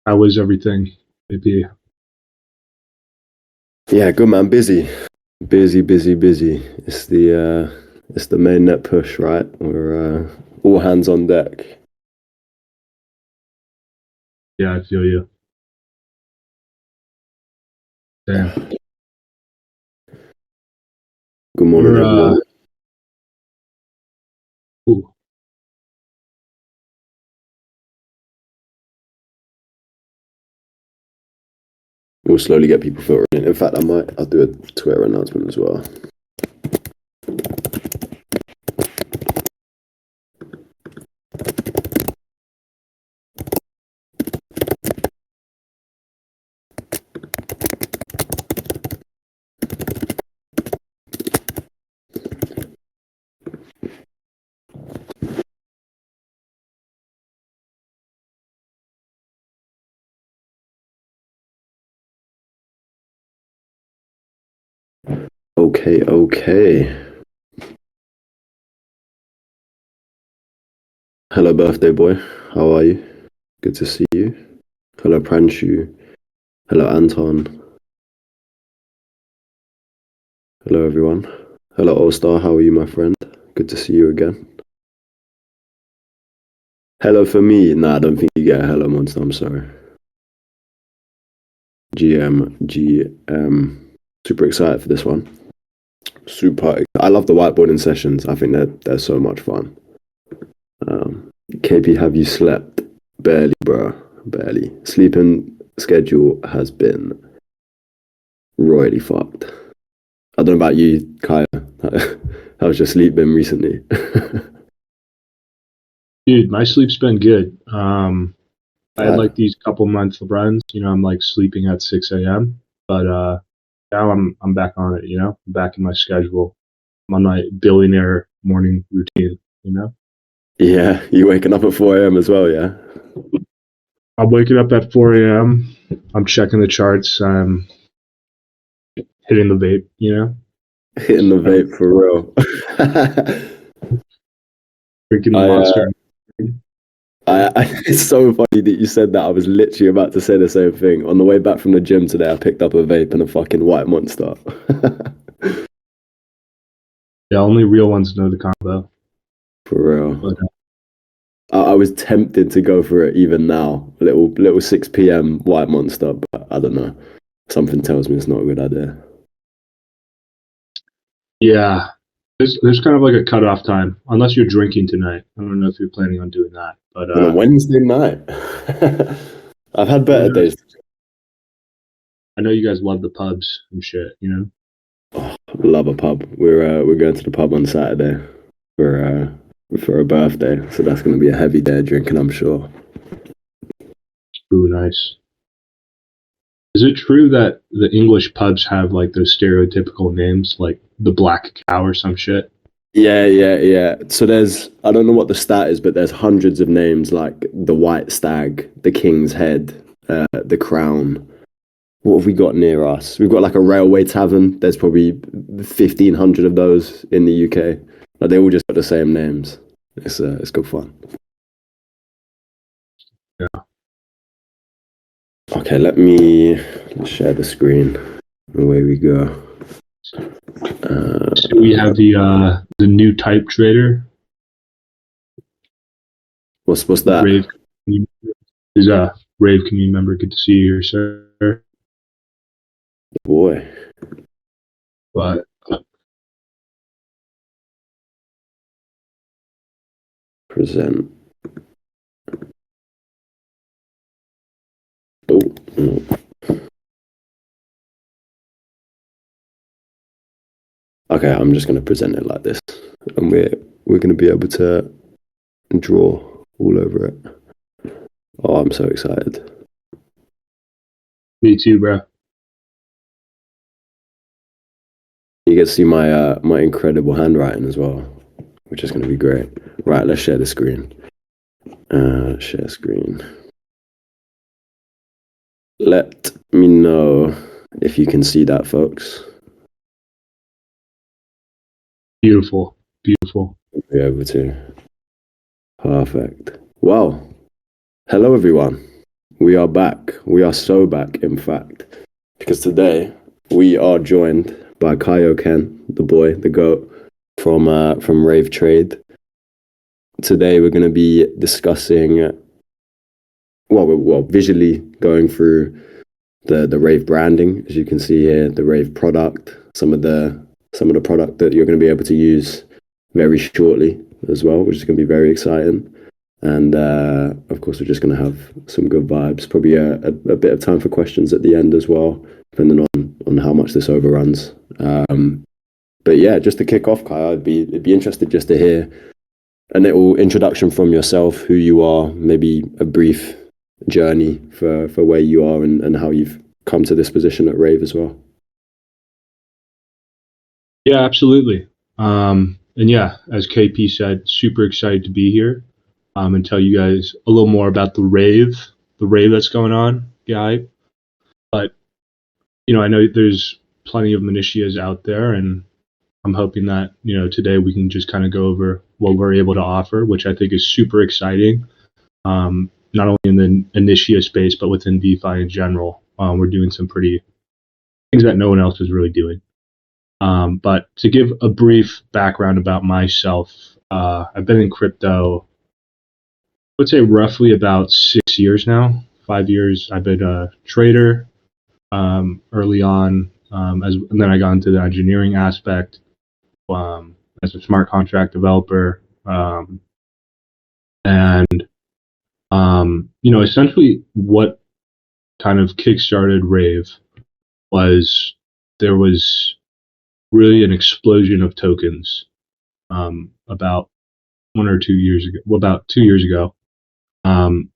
How is everything? Maybe. Yeah, good man. Busy, busy, busy, busy. It's the main net push, right? We're all hands on deck. Yeah, I feel you. Damn. Good morning, We're everyone. ooh, We'll slowly get people filtering in. In fact, I'll do a Twitter announcement as well. Okay. Hello, birthday boy. How are you? Good to see you. Hello, Pranshu. Hello, Anton. Hello, everyone. Hello, All Star. How are you, my friend? Good to see you again. Hello for me. Nah, I don't think you get a hello, monster. I'm sorry. GM. Super excited for this one. I love the whiteboarding sessions. I think they're so much fun. KP, have you slept? Barely, bro. Barely. Sleeping schedule has been royally fucked. I don't know about you, Kaya. How's your sleep been recently? dude, my sleep's been good. I had like these couple months of runs. I'm like sleeping at 6 a.m. But now I'm back on it. I'm back in my schedule. I'm on my billionaire morning routine. Yeah, you waking up at 4 a.m. as well, yeah? I'm waking up at 4 a.m. I'm checking the charts. I'm hitting the vape. Hitting the vape for real. Drinking the I, monster. it's so funny that you said that. I was literally about to say the same thing. On the way back from the gym today, I picked up a vape and a fucking white monster. Yeah, only real ones know the combo. For real. But I was tempted to go for it even now. Little 6 p.m. white monster, but I don't know. Something tells me it's not a good idea. yeah, there's kind of like a cutoff time, unless you're drinking tonight. I don't know if you're planning on doing that, but On a Wednesday night. I've had better days. I know you guys love the pubs and shit. Oh, love a pub. We're going to the pub on Saturday for a birthday, so that's going to be a heavy day of drinking, I'm sure. Ooh, nice. Is it true that the English pubs have like those stereotypical names, like the Black Cow or some shit? Yeah. So I don't know what the stat is, but there's hundreds of names like the White Stag, the King's Head, the Crown. What have we got near us? We've got like a railway tavern. There's probably 1,500 of those in the UK. Like they all just got the same names. It's good fun. Yeah. Okay, let's share the screen. Away we go. So we have the new type trader. What's that? Rave is a Rave community member. Good to see you here, sir. Boy. But Present. Oh. Okay, I'm just going to present it like this, and we're going to be able to draw all over it. Oh, I'm so excited. me too, bro. You get to see my incredible handwriting as well, which is going to be great. Right, let's share the screen. Share screen. Let me know if you can see that, folks. Beautiful. We'll be able to. Perfect. Well, hello everyone. We are back. We are so back, in fact, because today we are joined by Kaio Ken, the boy, the goat, from Rave Trade. Today we're going to be discussing, visually going through the Rave branding, as you can see here, the Rave product, some of the product that you're going to be able to use very shortly as well, which is going to be very exciting. And of course, we're just going to have some good vibes. Probably a bit of time for questions at the end as well, depending on how much this overruns. But yeah, just to kick off, Kai, I'd be interested just to hear a little introduction from yourself, who you are, maybe a brief journey for where you are and how you've come to this position at Rave as well. Yeah, absolutely. And yeah, as KP said, super excited to be here and tell you guys a little more about the rave that's going on, guy. But I know there's plenty of Initias out there, and I'm hoping that today we can just kind of go over what we're able to offer, which I think is super exciting. Not only in the Initia space, but within DeFi in general. We're doing some pretty things that no one else is really doing. But to give a brief background about myself, I've been in crypto, I would say roughly about 6 years now. 5 years. I've been a trader early on, and then I got into the engineering aspect as a smart contract developer, and essentially what kind of kickstarted Rave was there was really an explosion of tokens about 1 or 2 years ago. Well, about 2 years ago,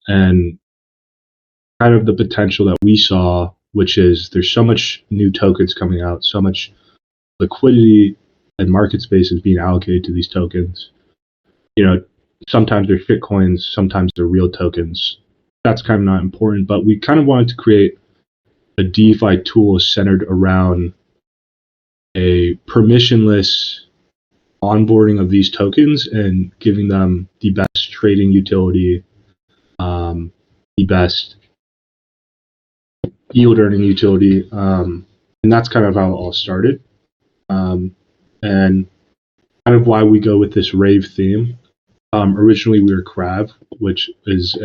and kind of the potential that we saw, which is there's so much new tokens coming out, so much liquidity and market space is being allocated to these tokens. Sometimes they're shitcoins, sometimes they're real tokens. That's kind of not important, but we kind of wanted to create a DeFi tool centered around a permissionless onboarding of these tokens and giving them the best trading utility, the best yield earning utility, and that's kind of how it all started, and kind of why we go with this Rave theme. Originally we were Krav, which is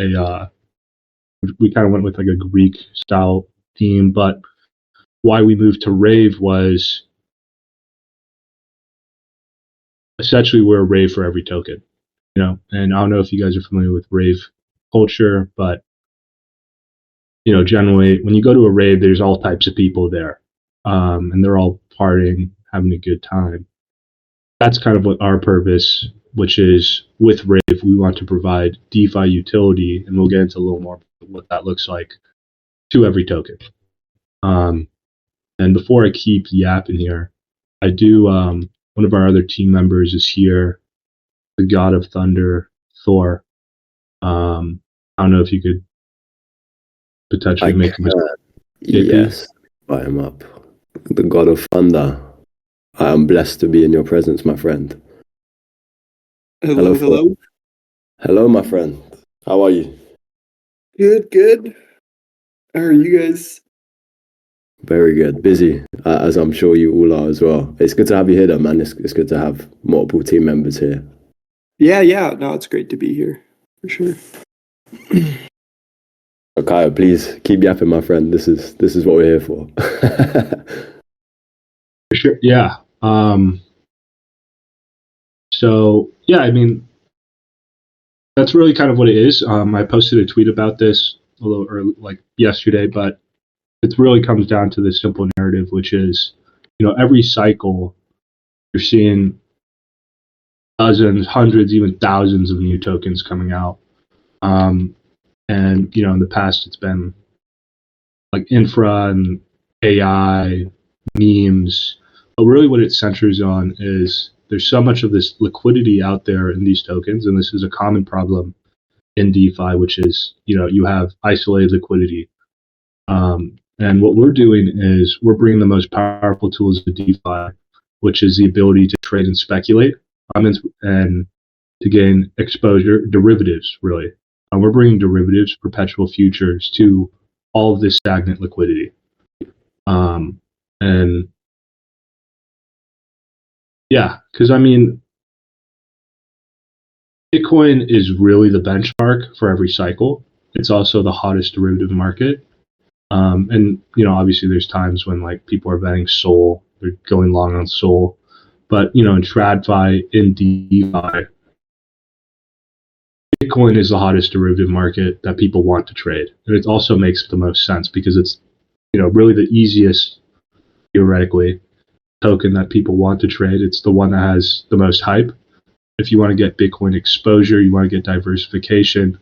we kind of went with like a Greek style theme, but why we moved to Rave was essentially we're a rave for every token, and I don't know if you guys are familiar with rave culture, but generally when you go to a rave, there's all types of people there, and they're all partying, having a good time. That's kind of what our purpose, which is with Rave, we want to provide DeFi utility, and we'll get into a little more what that looks like to every token. And before I keep yapping here, I do. One of our other team members is here, the God of Thunder, Thor. I don't know if you could potentially make him. Yes, I am up. The God of Thunder. I am blessed to be in your presence, my friend. Hello. Hello, my friend. How are you? Good. How are you guys? Very good. Busy, as I'm sure you all are as well. It's good to have you here, though, man. It's good to have multiple team members here. Yeah. No, it's great to be here, for sure. Okay, please keep yapping, my friend. This is what we're here for. For sure. Yeah. So yeah, I mean, that's really kind of what it is. I posted a tweet about this a little early, like yesterday, but it really comes down to this simple narrative, which is, every cycle you're seeing dozens, hundreds, even thousands of new tokens coming out. And in the past, it's been like infra and AI, memes. But really, what it centers on is there's so much of this liquidity out there in these tokens, and this is a common problem in DeFi, which is you have isolated liquidity. And what we're doing is we're bringing the most powerful tools to DeFi, which is the ability to trade and speculate, and to gain exposure, derivatives, really. We're bringing derivatives, perpetual futures to all of this stagnant liquidity. And yeah, because I mean, Bitcoin is really the benchmark for every cycle. It's also the hottest derivative market. And obviously there's times when like people are betting Sol, they're going long on Sol. But in TradFi, in DeFi, Bitcoin is the hottest derivative market that people want to trade. And it also makes the most sense because it's really the easiest, theoretically, token that people want to trade. It's the one that has the most hype. If you want to get Bitcoin exposure, you want to get diversification,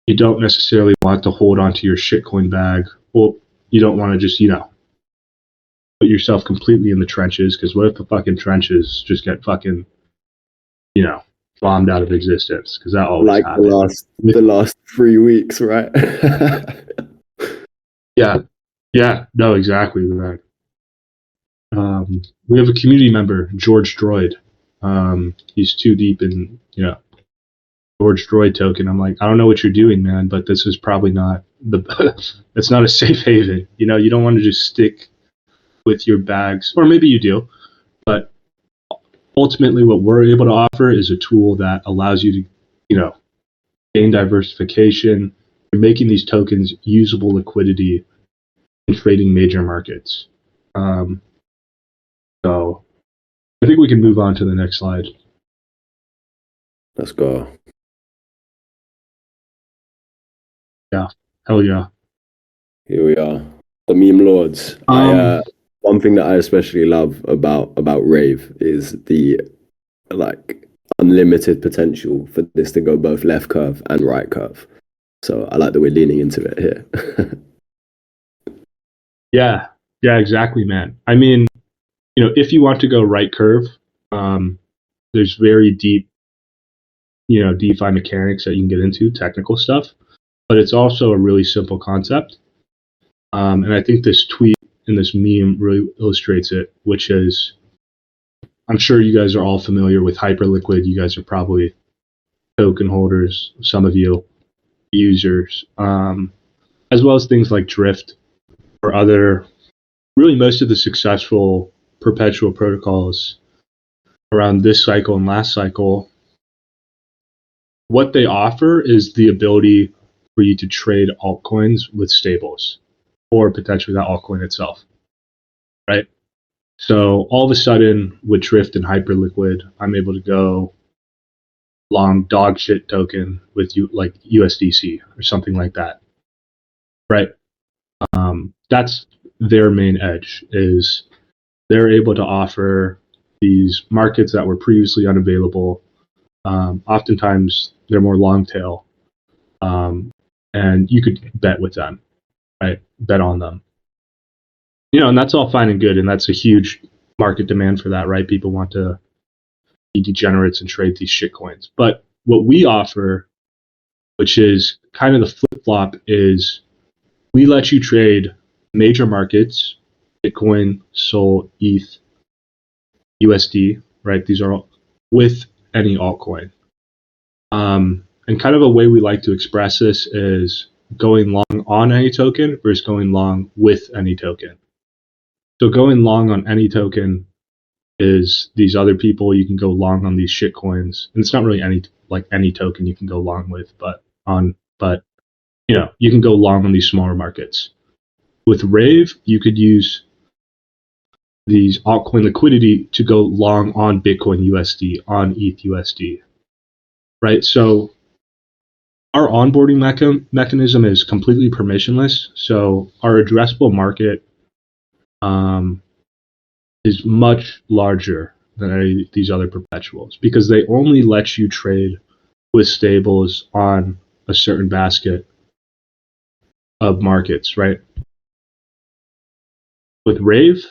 you don't necessarily want to hold onto your shitcoin bag. Well, you don't want to just, put yourself completely in the trenches, because what if the fucking trenches just get fucking, bombed out of existence? Because that always like happens. the last 3 weeks, right? Yeah, no, exactly, right. We have a community member, George Droid. He's too deep in, George Droid token. I'm like, I don't know what you're doing, man, but this is probably not it's not a safe haven. You don't want to just stick with your bags, or maybe you do, but ultimately what we're able to offer is a tool that allows you to, gain diversification. You're making these tokens usable liquidity in trading major markets. So I think we can move on to the next slide. Let's go. Yeah, hell yeah. Here we are, the meme lords. One thing that I especially love about Rave is the unlimited potential for this to go both left curve and right curve. So I like that we're leaning into it here. Yeah, exactly, man. I mean, if you want to go right curve, there's very deep, DeFi mechanics that you can get into, technical stuff, but it's also a really simple concept. And I think this tweet and this meme really illustrates it, which is, I'm sure you guys are all familiar with Hyperliquid. You guys are probably token holders, some of you users, as well as things like Drift or other, really most of the successful perpetual protocols around this cycle and last cycle. What they offer is the ability for you to trade altcoins with stables, or potentially that altcoin itself, right? So all of a sudden, with Drift and Hyperliquid, I'm able to go long dog shit token with like USDC or something like that, right? That's their main edge, is they're able to offer these markets that were previously unavailable. Oftentimes, they're more long tail, and you could bet with them, right? Bet on them. And that's all fine and good, and that's a huge market demand for that, right? People want to be degenerates and trade these shit coins. But what we offer, which is kind of the flip flop, is we let you trade major markets, Bitcoin, Sol, ETH, USD, right? These are all with any altcoin. And kind of a way we like to express this is going long on any token versus going long with any token. So going long on any token is these other people you can go long on these shit coins, and it's not really any token you can go long with, but you can go long on these smaller markets. With Rave, you could use these altcoin liquidity to go long on Bitcoin USD, on ETH USD, right? So our onboarding mechanism is completely permissionless. So our addressable market is much larger than any of these other perpetuals, because they only let you trade with stables on a certain basket of markets, right? With Rave,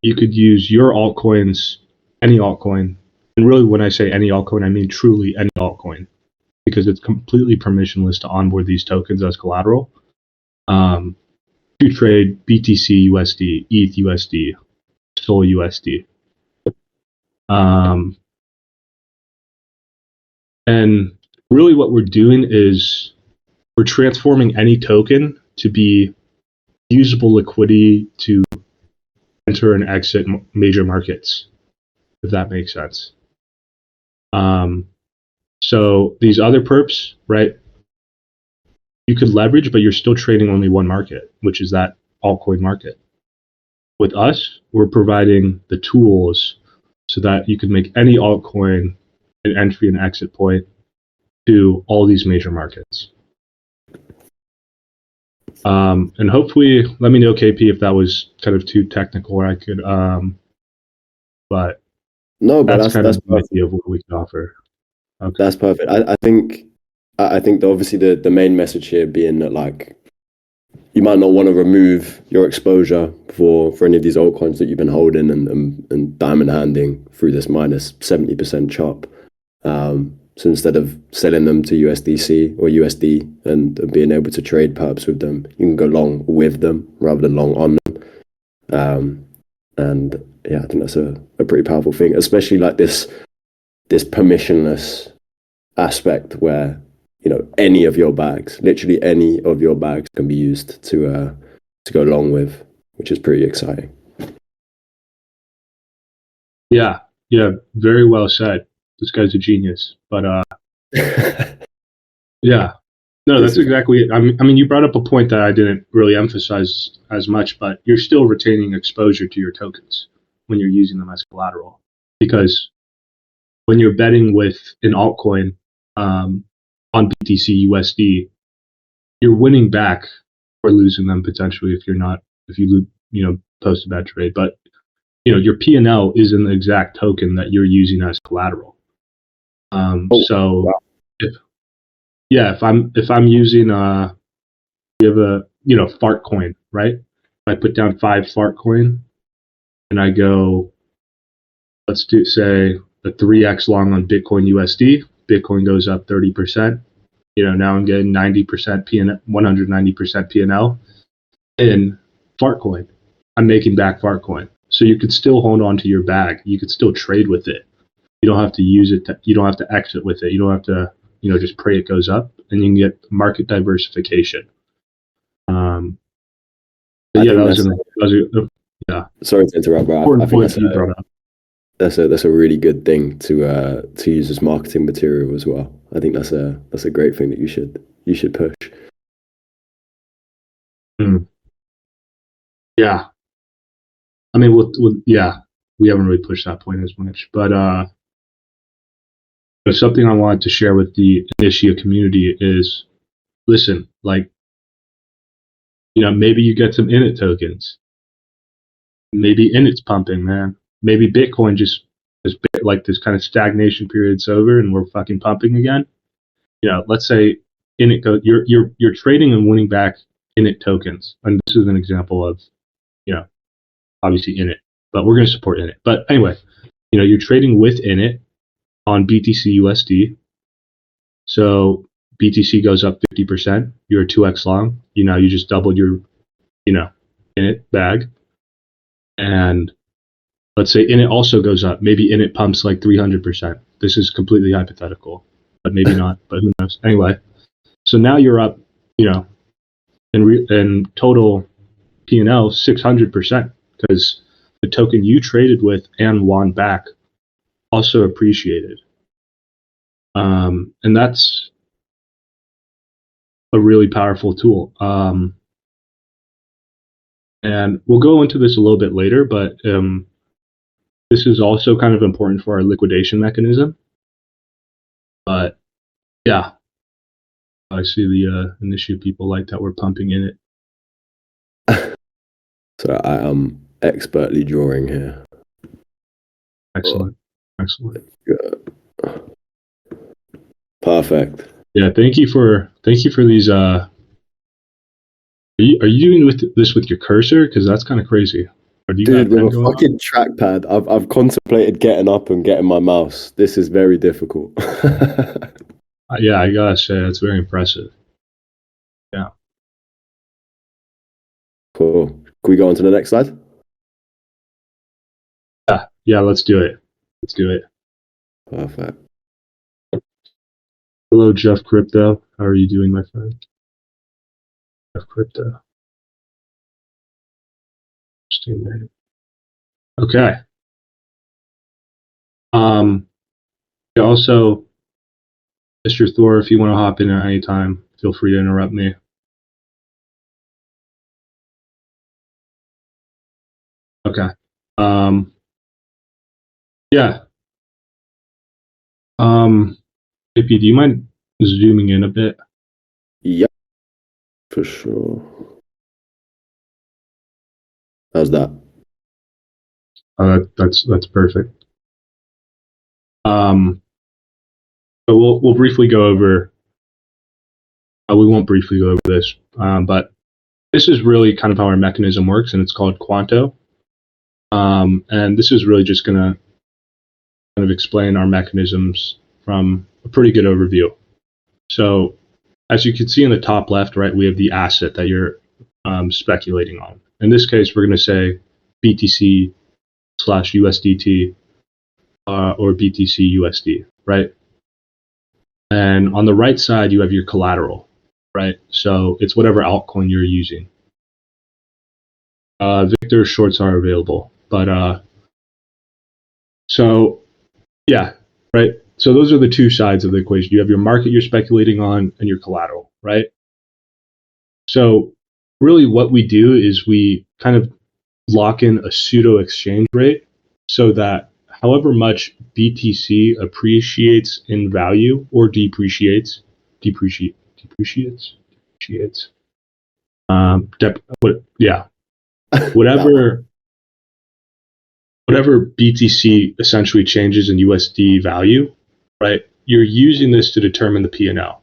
you could use your altcoins, any altcoin. And really, when I say any altcoin, I mean truly any altcoin, because it's completely permissionless to onboard these tokens as collateral. To trade BTC USD, ETH USD, Sol USD. And really what we're doing is we're transforming any token to be usable liquidity to enter and exit major markets, if that makes sense. So these other perps, right, you could leverage, but you're still trading only one market, which is that altcoin market. With us, we're providing the tools so that you can make any altcoin an entry and exit point to all these major markets. And hopefully, let me know, KP, if that was kind of too technical, or I could, but No, but that's kind that's of the idea of what we can offer. Okay. That's perfect. I think that obviously the main message here being that like you might not want to remove your exposure for any of these altcoins that you've been holding and diamond handing through this minus 70% chop. So instead of selling them to USDC or USD and being able to trade perps with them, you can go long with them rather than long on them. And yeah, I think that's a pretty powerful thing, especially like this permissionless aspect where, you know, any of your bags, literally any of your bags can be used to go along with, which is pretty exciting. Yeah, very well said. This guy's a genius. But yeah, no, that's exactly it. I mean, you brought up a point that I didn't really emphasize as much, but you're still retaining exposure to your tokens when you're using them as collateral, because when you're betting with an altcoin on BTC USD, you're winning back or losing them potentially if you post a bad trade. But your P&L is in the exact token that you're using as collateral. So wow. if I'm using you have a fart coin, right? If I put down 5 fart coin and I go, let's say a 3x long on Bitcoin USD, Bitcoin goes up 30%. Now I'm getting 90% P&L, 190% P&L in fart coin. I'm making back fart coin. So you could still hold on to your bag. You could still trade with it. You don't have to use it. You don't have to exit with it. You don't have to, just pray it goes up, and you can get market diversification. Yeah, yeah. Sorry to interrupt, but I think that's a really good thing to use as marketing material as well. I think that's a great thing that you should push. Yeah, I mean, we haven't really pushed that point as much, but something I wanted to share with the Initia community is, listen, like, maybe you get some init tokens. Maybe init's pumping, man. Maybe Bitcoin just is like this kind of stagnation period's over and we're fucking pumping again. Let's say init you're trading and winning back init tokens, and this is an example of, obviously init, but we're going to support init. But anyway, you're trading with init on BTC USD. So BTC goes up 50%. You're 2x long. You just doubled your, init bag. And let's say init also goes up. Maybe init pumps like 300%. This is completely hypothetical, but maybe not. But who knows? Anyway, so now you're up, in total P&L 600% because the token you traded with and won back also appreciated. And that's a really powerful tool. And we'll go into this a little bit later, but this is also kind of important for our liquidation mechanism. But yeah, I see the Initia people like that we're pumping in it. So I am expertly drawing here. Excellent. Perfect. Yeah, thank you for these. Are you doing this with your cursor? Because that's kind of crazy. Dude, with a fucking trackpad, I've contemplated getting up and getting my mouse. This is very difficult. Yeah, I gotta say that's very impressive. Yeah. Cool. Can we go on to the next slide? Yeah, let's do it. Perfect. Hello, Jeff Crypto. How are you doing, my friend? Jeff Crypto. Interesting name. Okay. Also, Mr. Thor, if you want to hop in at any time, feel free to interrupt me. Okay. Yeah. AP, do you mind zooming in a bit? Yep, for sure. How's that? That's perfect. But we'll briefly go over. We won't briefly go over this, but this is really kind of how our mechanism works, and it's called Quanto. And this is really just going to kind of explain our mechanisms from a pretty good overview. So, as you can see in the top left, right, we have the asset that you're speculating on. In this case, we're going to say BTC slash USDT or BTC USD, right? And on the right side, you have your collateral, right? So it's whatever altcoin you're using. Victor, shorts are available, but so yeah, right. So those are the two sides of the equation. You have your market you're speculating on and your collateral, right? So really what we do is we kind of lock in a pseudo exchange rate so that however much BTC appreciates in value or depreciates, whatever BTC essentially changes in USD value, right? You're using this to determine the P&L.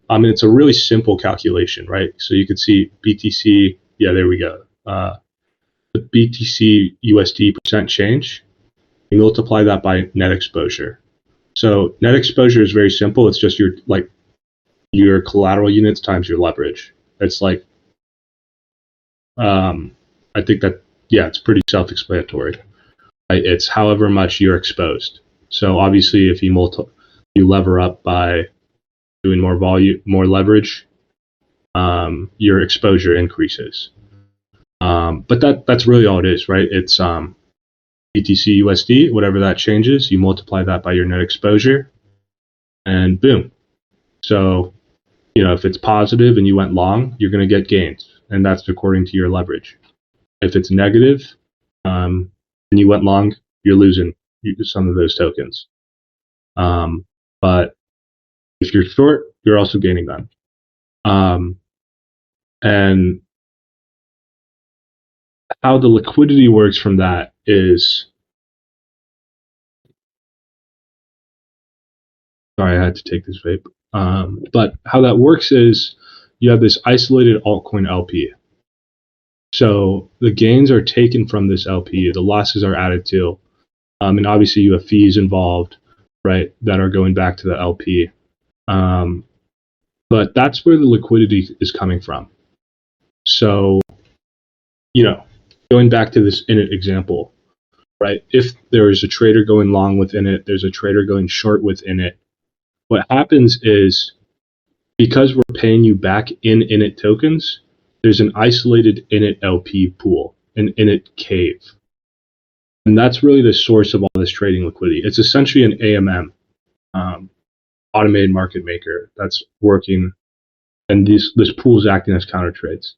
I mean, it's a really simple calculation, right? So you can see BTC, yeah, there we go. The BTC USD percent change, you multiply that by net exposure. So net exposure is very simple. It's just your collateral units times your leverage. It's like, I think that, yeah, it's pretty self-explanatory. Right? It's however much you're exposed. So obviously, if you lever up by doing more volume, more leverage, your exposure increases. But that's really all it is, right? It's BTC USD, whatever that changes, you multiply that by your net exposure, and boom. So, if it's positive and you went long, you're going to get gains, and that's according to your leverage. If it's negative, and you went long, you're losing some of those tokens. But if you're short, you're also gaining them. And how the liquidity works from that is, sorry, I had to take this vape. But how that works is you have this isolated altcoin LP. So the gains are taken from this LP, the losses are added to, and obviously you have fees involved, right, that are going back to the LP. But that's where the liquidity is coming from. So, going back to this Init example, right? If there is a trader going long within it, there's a trader going short within it. What happens is because we're paying you back in Init tokens, there's an isolated Init LP pool, an Init cave. And that's really the source of all this trading liquidity. It's essentially an AMM, automated market maker, that's working, and this pool is acting as counter trades.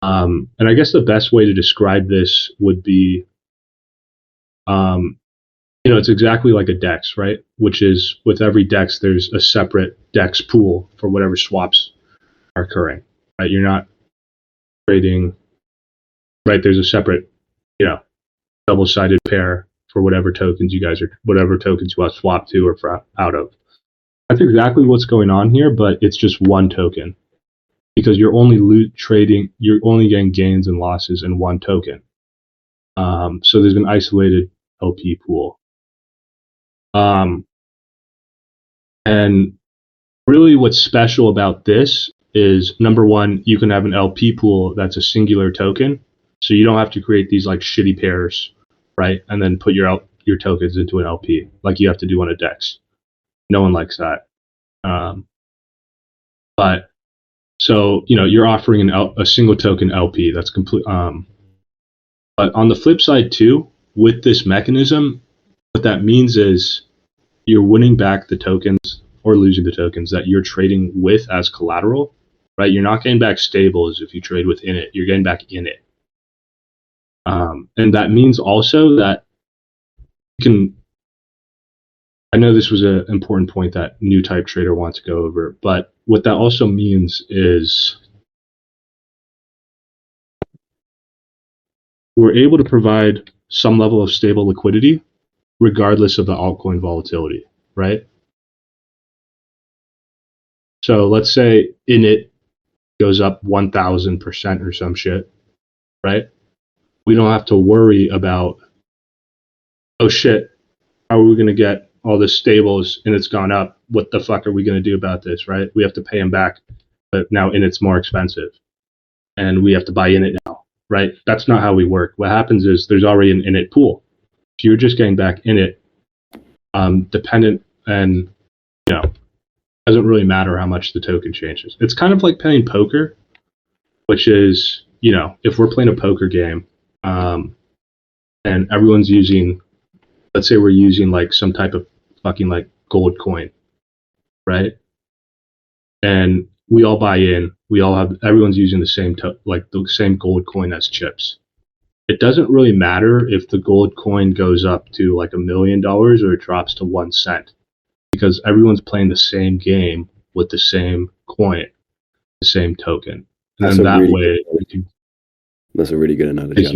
And I guess the best way to describe this would be, it's exactly like a DEX, right? Which is with every DEX, there's a separate DEX pool for whatever swaps are occurring, right? You're not trading, right? There's a separate, double-sided pair for whatever tokens you want to swap to or out of. That's exactly what's going on here, but it's just one token because you're only you're only getting gains and losses in one token. So there's an isolated LP pool. And really what's special about this is, number one, you can have an LP pool that's a singular token. So you don't have to create these like shitty pairs, right? And then put your tokens into an LP like you have to do on a DEX. No one likes that. But so you're offering a single token LP. That's complete. But on the flip side too, with this mechanism, what that means is you're winning back the tokens or losing the tokens that you're trading with as collateral, right? You're not getting back stables if you trade within it. You're getting back in it. And that means also that you can, I know this was an important point that new type trader wants to go over, but what that also means is we're able to provide some level of stable liquidity regardless of the altcoin volatility, right? So let's say init goes up 1,000% or some shit, right? We don't have to worry about, oh shit, how are we going to get all the stables and it's gone up? What the fuck are we going to do about this, right? We have to pay them back, but now init's more expensive and we have to buy init now, right? That's not how we work. What happens is there's already an init pool. If you're just getting back init, dependent and, doesn't really matter how much the token changes. It's kind of like playing poker, which is, if we're playing a poker game, and everyone's using, let's say we're using like some type of fucking like gold coin, right? And we all buy in, everyone's using the same, the same gold coin as chips. It doesn't really matter if the gold coin goes up to like $1 million or it drops to 1 cent, because everyone's playing the same game with the same coin, the same token. And then that way we can. That's a really good analogy.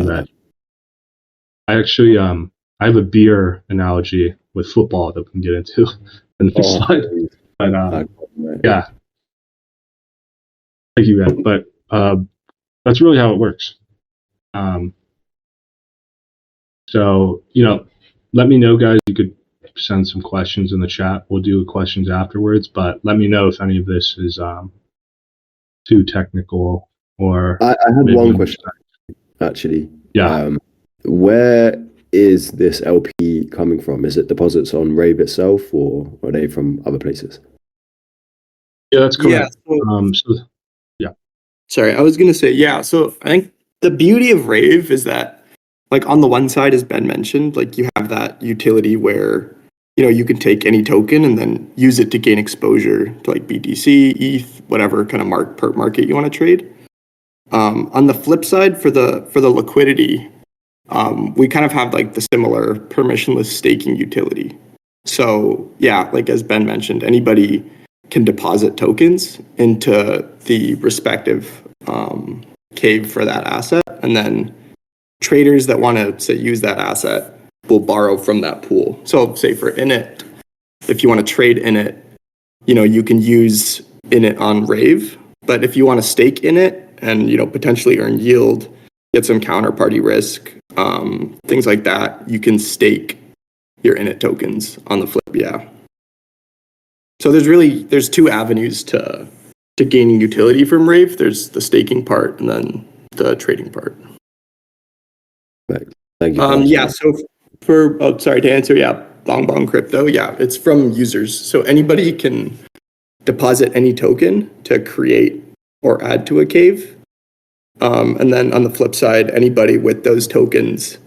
I actually, I have a beer analogy with football that we can get into in the next slide. But yeah, thank you, man. But that's really how it works. So let me know, guys. You could send some questions in the chat. We'll do questions afterwards. But let me know if any of this is too technical or. I had one question actually. Yeah. Where is this LP coming from? Is it deposits on Rave itself, or are they from other places? Yeah, that's correct. Yeah. Sorry, I was gonna say, yeah. So I think the beauty of Rave is that, like, on the one side, as Ben mentioned, like, you have that utility where you can take any token and then use it to gain exposure to like BTC, ETH, whatever kind of market you want to trade. On the flip side, for the liquidity, we kind of have like the similar permissionless staking utility. So yeah, like as Ben mentioned, anybody can deposit tokens into the respective cave for that asset, and then traders that want to, say, use that asset will borrow from that pool. So say for init, if you want to trade init, you can use init on Rave, but if you want to stake init and potentially earn yield, get some counterparty risk, things like that, you can stake your init tokens on the flip. Yeah. So there's two avenues to gaining utility from Rave. There's the staking part and then the trading part. Right. Thank you. Yeah. So to answer, yeah, Bong crypto. Yeah, it's from users. So anybody can deposit any token to create or add to a cave. And then on the flip side, anybody with those tokens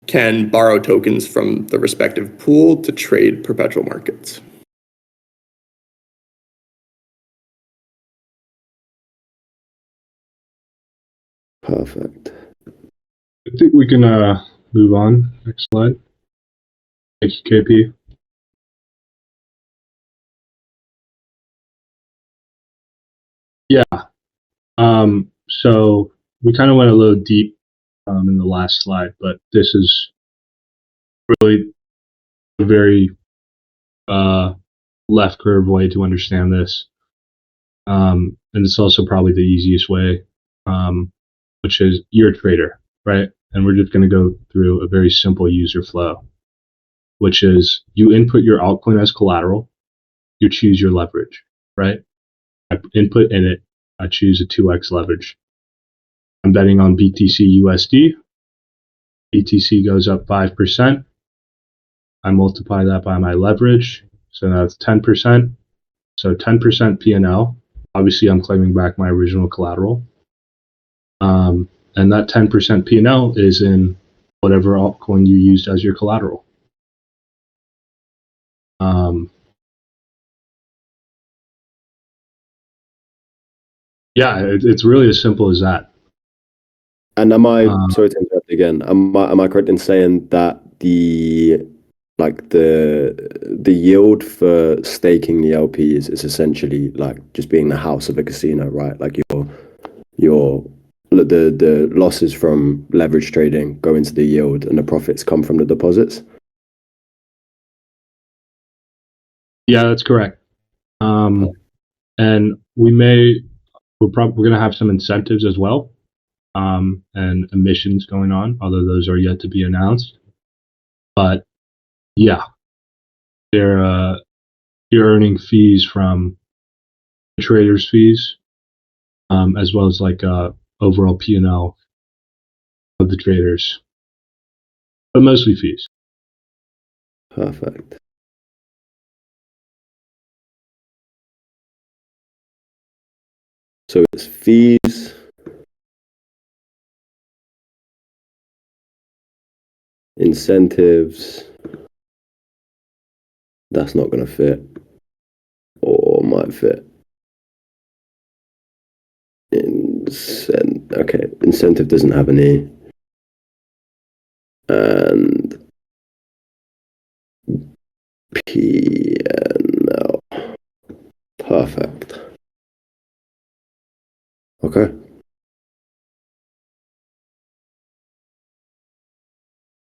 can borrow tokens from the respective pool to trade perpetual markets. Perfect. I think we can move on. Next slide. Thank you, KP. Yeah. So we kind of went a little deep in the last slide, but this is really a very left curve way to understand this. And it's also probably the easiest way, which is you're a trader, right? And we're just going to go through a very simple user flow, which is you input your altcoin as collateral, you choose your leverage, right? I input init, I choose a 2x leverage. I'm betting on BTC USD. BTC goes up 5%. I multiply that by my leverage, so that's 10%. So 10% P&L. Obviously, I'm claiming back my original collateral. And that 10% P&L is in whatever altcoin you used as your collateral. Yeah, it's really as simple as that. And am I sorry to interrupt again? Am I correct in saying that the yield for staking the LPs is essentially like just being the house of a casino, right? Like the losses from leverage trading go into the yield, and the profits come from the deposits. Yeah, that's correct. And we're going to have some incentives as well, and emissions going on, although those are yet to be announced. But yeah, you're earning fees from the traders' fees, as well as like overall P&L of the traders, but mostly fees. Perfect. So it's fees, incentives. That's not going to fit, or might fit. Okay, incentive doesn't have an E. And P&L. Perfect. Okay.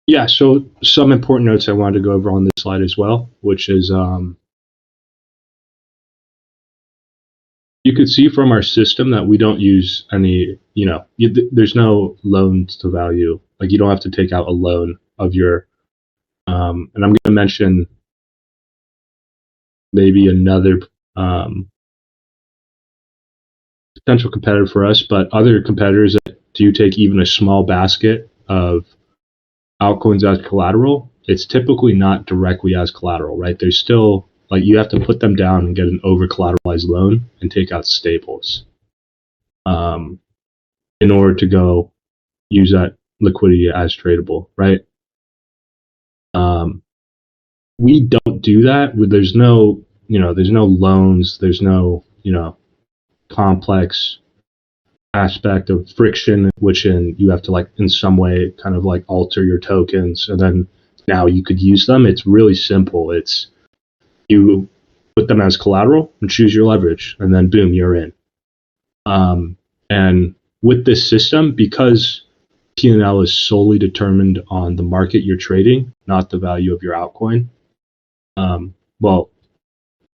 Yeah, so some important notes I wanted to go over on this slide as well, which is you could see from our system that we don't use any, there's no loans to value. Like you don't have to take out a loan of your, and I'm going to mention maybe another potential competitor for us, but other competitors that do take even a small basket of altcoins as collateral, it's typically not directly as collateral, right? There's still, like, you have to put them down and get an over collateralized loan and take out staples in order to go use that liquidity as tradable, right? We don't do that. There's no, there's no loans, there's no, complex aspect of friction, which you have to like in some way kind of like alter your tokens, and then now you could use them. It's really simple. It's you put them as collateral and choose your leverage, and then boom, you're in. And with this system, because P&L is solely determined on the market you're trading, not the value of your altcoin. Well,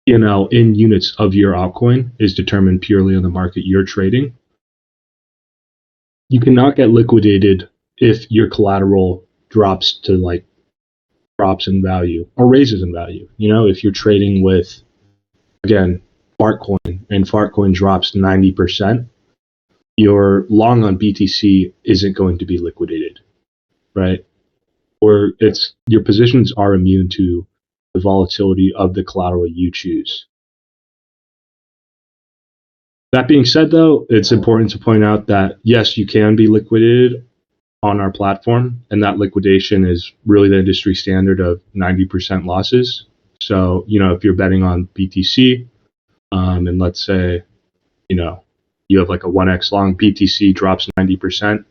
P&L in units of your altcoin is determined purely on the market you're trading. You cannot get liquidated if your collateral drops in value or raises in value. If you're trading with, again, Fartcoin, and Fartcoin drops 90%, your long on BTC isn't going to be liquidated, right? Or your positions are immune to the volatility of the collateral you choose. That being said, though, it's important to point out that yes, you can be liquidated on our platform, and that liquidation is really the industry standard of 90% losses. So, if you're betting on BTC, and let's say, you have like a 1x long, BTC drops 90%,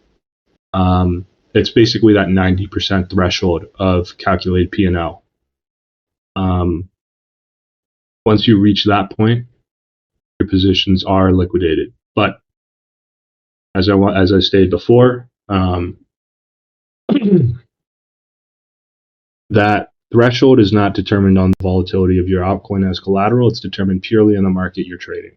it's basically that 90% threshold of calculated P&L. Once you reach that point, your positions are liquidated. But as I stated before, that threshold is not determined on the volatility of your altcoin as collateral. It's determined purely on the market you're trading.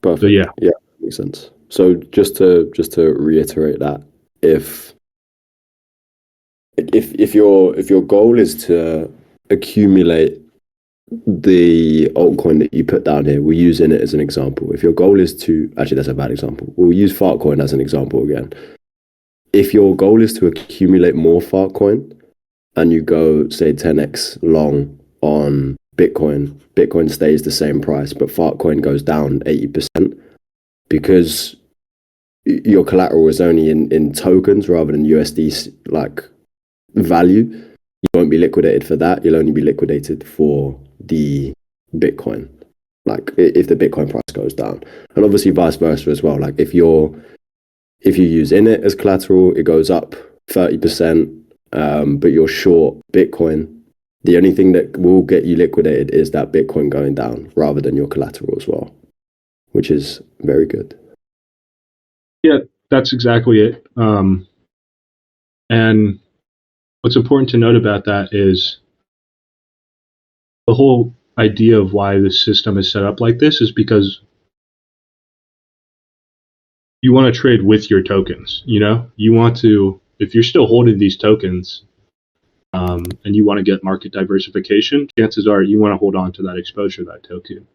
Perfect. So yeah, makes sense. So just to reiterate that, if your goal is to accumulate the altcoin that you put down here, we're using it as an example. If your goal is to, actually that's a bad example, we'll use Fartcoin as an example again. If your goal is to accumulate more Fartcoin, and you go say 10x long on Bitcoin stays the same price, but Fartcoin goes down 80% because your collateral is only in tokens rather than USD like value. You won't be liquidated for that. You'll only be liquidated for the Bitcoin, like if the Bitcoin price goes down. And obviously vice versa as well. Like if you use Init as collateral, it goes up 30%, but you're short Bitcoin. The only thing that will get you liquidated is that Bitcoin going down rather than your collateral as well, which is very good. Yeah, that's exactly it. And what's important to note about that is the whole idea of why the system is set up like this is because you want to trade with your tokens. You want to, if you're still holding these tokens, and you want to get market diversification, chances are you want to hold on to that exposure, that token.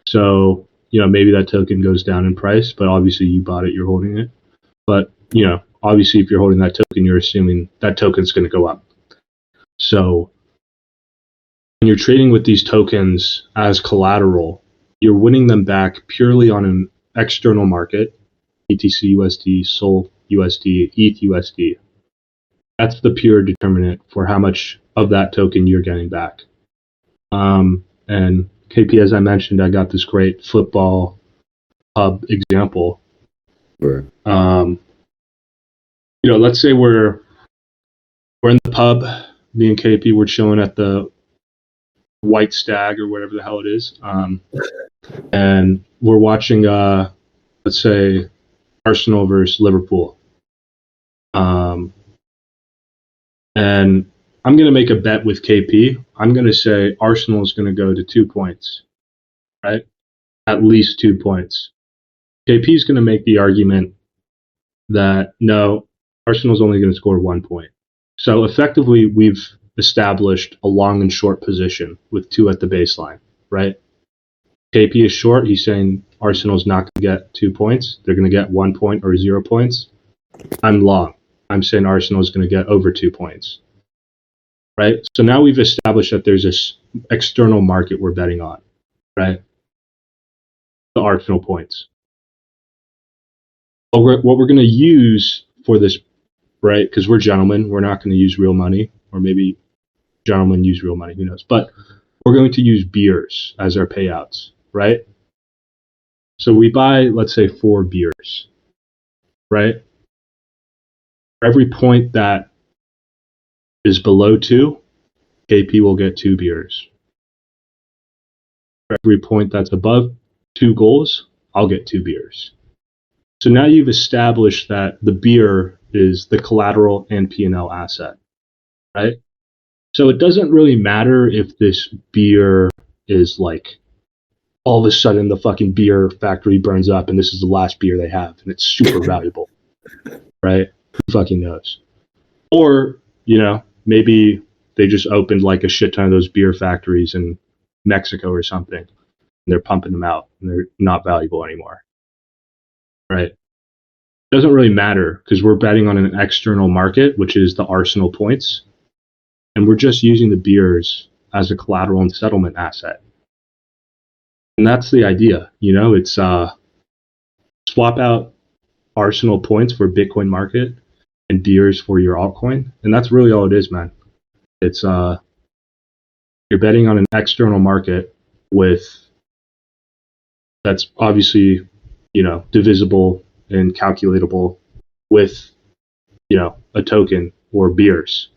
So, maybe that token goes down in price, but obviously you bought it, you're holding it. But, obviously if you're holding that token, you're assuming that token's going to go up. So when you're trading with these tokens as collateral, you're winning them back purely on an external market, BTC USD, Sol USD, ETH USD. That's the pure determinant for how much of that token you're getting back. And KP, as I mentioned, I got this great football hub example. Sure. Let's say we're in the pub, me and KP, we're chilling at the White Stag or whatever the hell it is, and we're watching, let's say, Arsenal versus Liverpool. And I'm going to make a bet with KP. I'm going to say Arsenal is going to go to 2 points, right? At least 2 points. KP is going to make the argument that no, Arsenal's only going to score 1 point. So effectively, we've established a long and short position with 2 at the baseline, right? KP is short. He's saying Arsenal's not going to get 2 points. They're going to get 1 point or 0 points. I'm long. I'm saying Arsenal is going to get over 2 points, right? So now we've established that there's this external market we're betting on, right? The Arsenal points. What we're going to use for this, right? Because we're gentlemen, we're not going to use real money, or maybe gentlemen use real money, who knows? But we're going to use beers as our payouts, right? So we buy, let's say, 4 beers, right? For every point that is below 2, KP will get 2 beers. For every point that's above 2 goals, I'll get 2 beers. So now you've established that the beer is the collateral and P&L asset, right? So it doesn't really matter if this beer is like all of a sudden the fucking beer factory burns up and this is the last beer they have and it's super valuable, right? Who fucking knows? Or, maybe they just opened like a shit ton of those beer factories in Mexico or something and they're pumping them out and they're not valuable anymore, right? Doesn't really matter because we're betting on an external market, which is the Arsenal points, and we're just using the beers as a collateral and settlement asset. And that's the idea, it's swap out Arsenal points for Bitcoin market and beers for your altcoin, and that's really all it is, man. It's you're betting on an external market with that's obviously divisible and calculatable with a token or beers,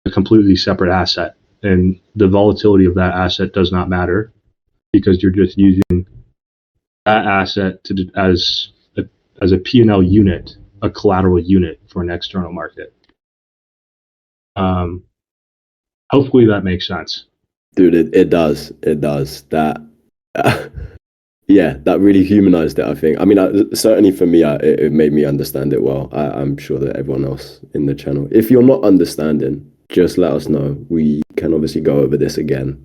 a completely separate asset, and the volatility of that asset does not matter because you're just using that asset as a P&L unit, a collateral unit for an external market. Hopefully that makes sense. Dude, it does. That yeah, that really humanized it, I think. I mean, certainly for me, it made me understand it well. I'm sure that everyone else in the channel, if you're not understanding, just let us know. We can obviously go over this again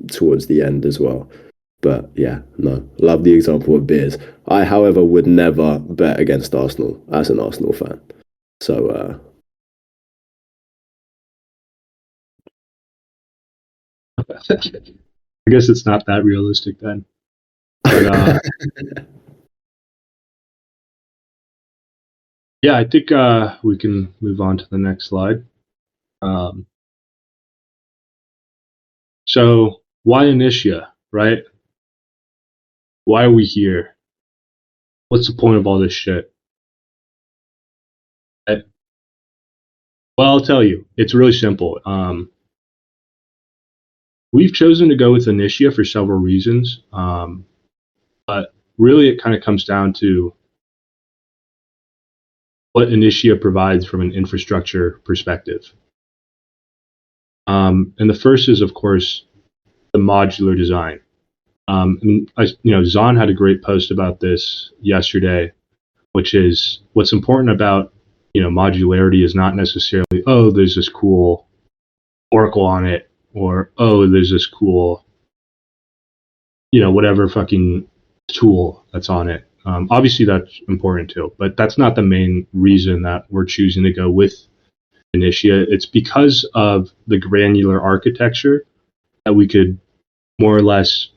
towards the end as well. But yeah, no, love the example of beers. I, however, would never bet against Arsenal as an Arsenal fan. So I guess it's not that realistic then. But yeah, I think we can move on to the next slide. So why Initia, right? Why are we here? What's the point of all this shit? Well, I'll tell you. It's really simple. We've chosen to go with Initia for several reasons, but really it kind of comes down to what Initia provides from an infrastructure perspective. And the first is, of course, the modular design. Zahn had a great post about this yesterday, which is what's important about modularity is not necessarily, oh, there's this cool Oracle on it, or oh, there's this cool whatever fucking tool that's on it. Obviously that's important too, but that's not the main reason that we're choosing to go with Initia. It's because of the granular architecture that we could more or less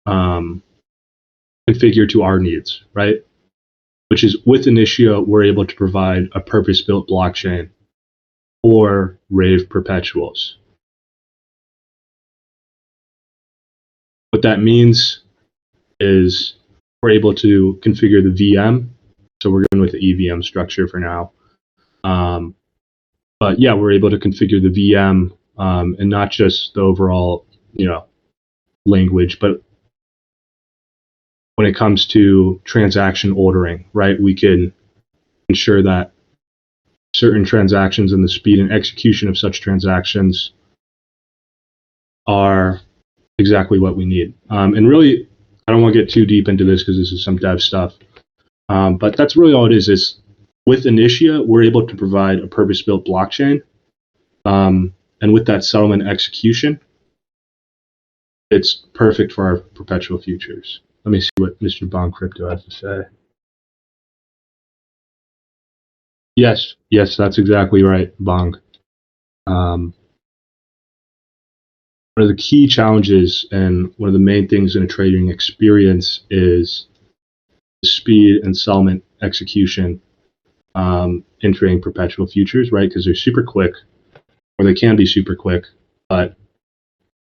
configure to our needs, right? Which is with Initia, we're able to provide a purpose-built blockchain for Rave perpetuals. What that means is we're able to configure the VM. So we're going with the EVM structure for now. But yeah, we're able to configure the VM and not just the overall, language, but when it comes to transaction ordering, right? We can ensure that certain transactions and the speed and execution of such transactions are exactly what we need. And really, I don't want to get too deep into this because this is some dev stuff. But that's really all it is with Initia, we're able to provide a purpose-built blockchain. And with that settlement execution, it's perfect for our perpetual futures. Let me see what Mr. Bond Crypto has to say. Yes, that's exactly right, Bong. One of the key challenges and one of the main things in a trading experience is the speed and settlement execution in trading perpetual futures, right? Because they're super quick, or they can be super quick, but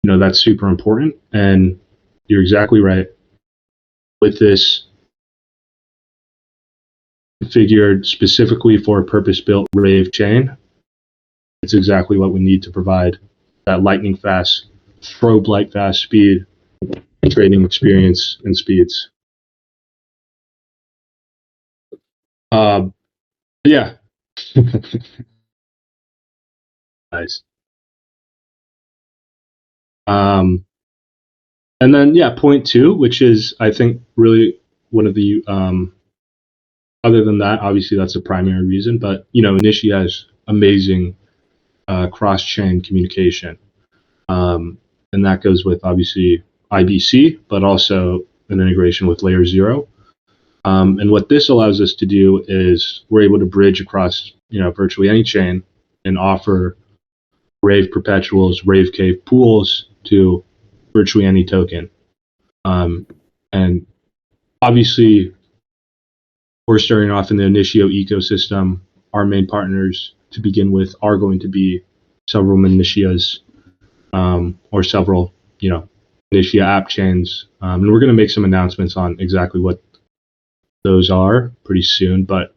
that's super important. And you're exactly right. With this configured specifically for a purpose-built Rave chain, it's exactly what we need to provide that lightning fast, strobe light fast speed trading experience and speeds. Yeah. Nice. And then point two, which is I think really one of the other than that, obviously that's the primary reason, but Initia has amazing cross-chain communication, and that goes with obviously IBC, but also an integration with Layer 0. And what this allows us to do is we're able to bridge across virtually any chain and offer Rave perpetuals, Rave cave pools to virtually any token. And obviously, we're starting off in the Initio ecosystem. Our main partners to begin with are going to be several Initias or several, Initia app chains. And we're going to make some announcements on exactly what those are pretty soon. But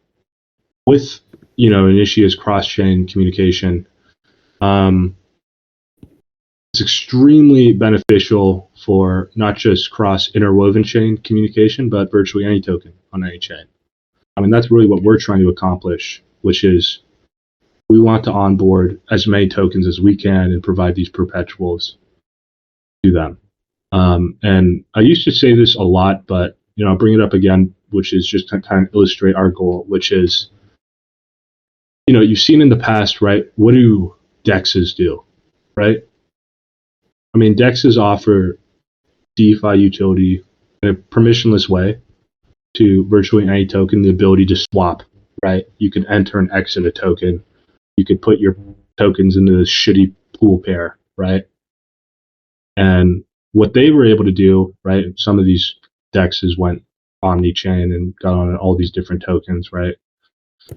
with, Initia's cross-chain communication, it's extremely beneficial for not just cross-interwoven chain communication, but virtually any token on any chain. I mean, that's really what we're trying to accomplish, which is we want to onboard as many tokens as we can and provide these perpetuals to them. And I used to say this a lot, but I'll bring it up again, which is just to kind of illustrate our goal, which is, you've seen in the past, right? What do DEXs do, right? I mean, DEXs offer DeFi utility in a permissionless way to virtually any token, the ability to swap, right? You can enter and exit a token. You could put your tokens into this shitty pool pair, right? And what they were able to do, right? Some of these dexes went omni-chain and got on all these different tokens, right?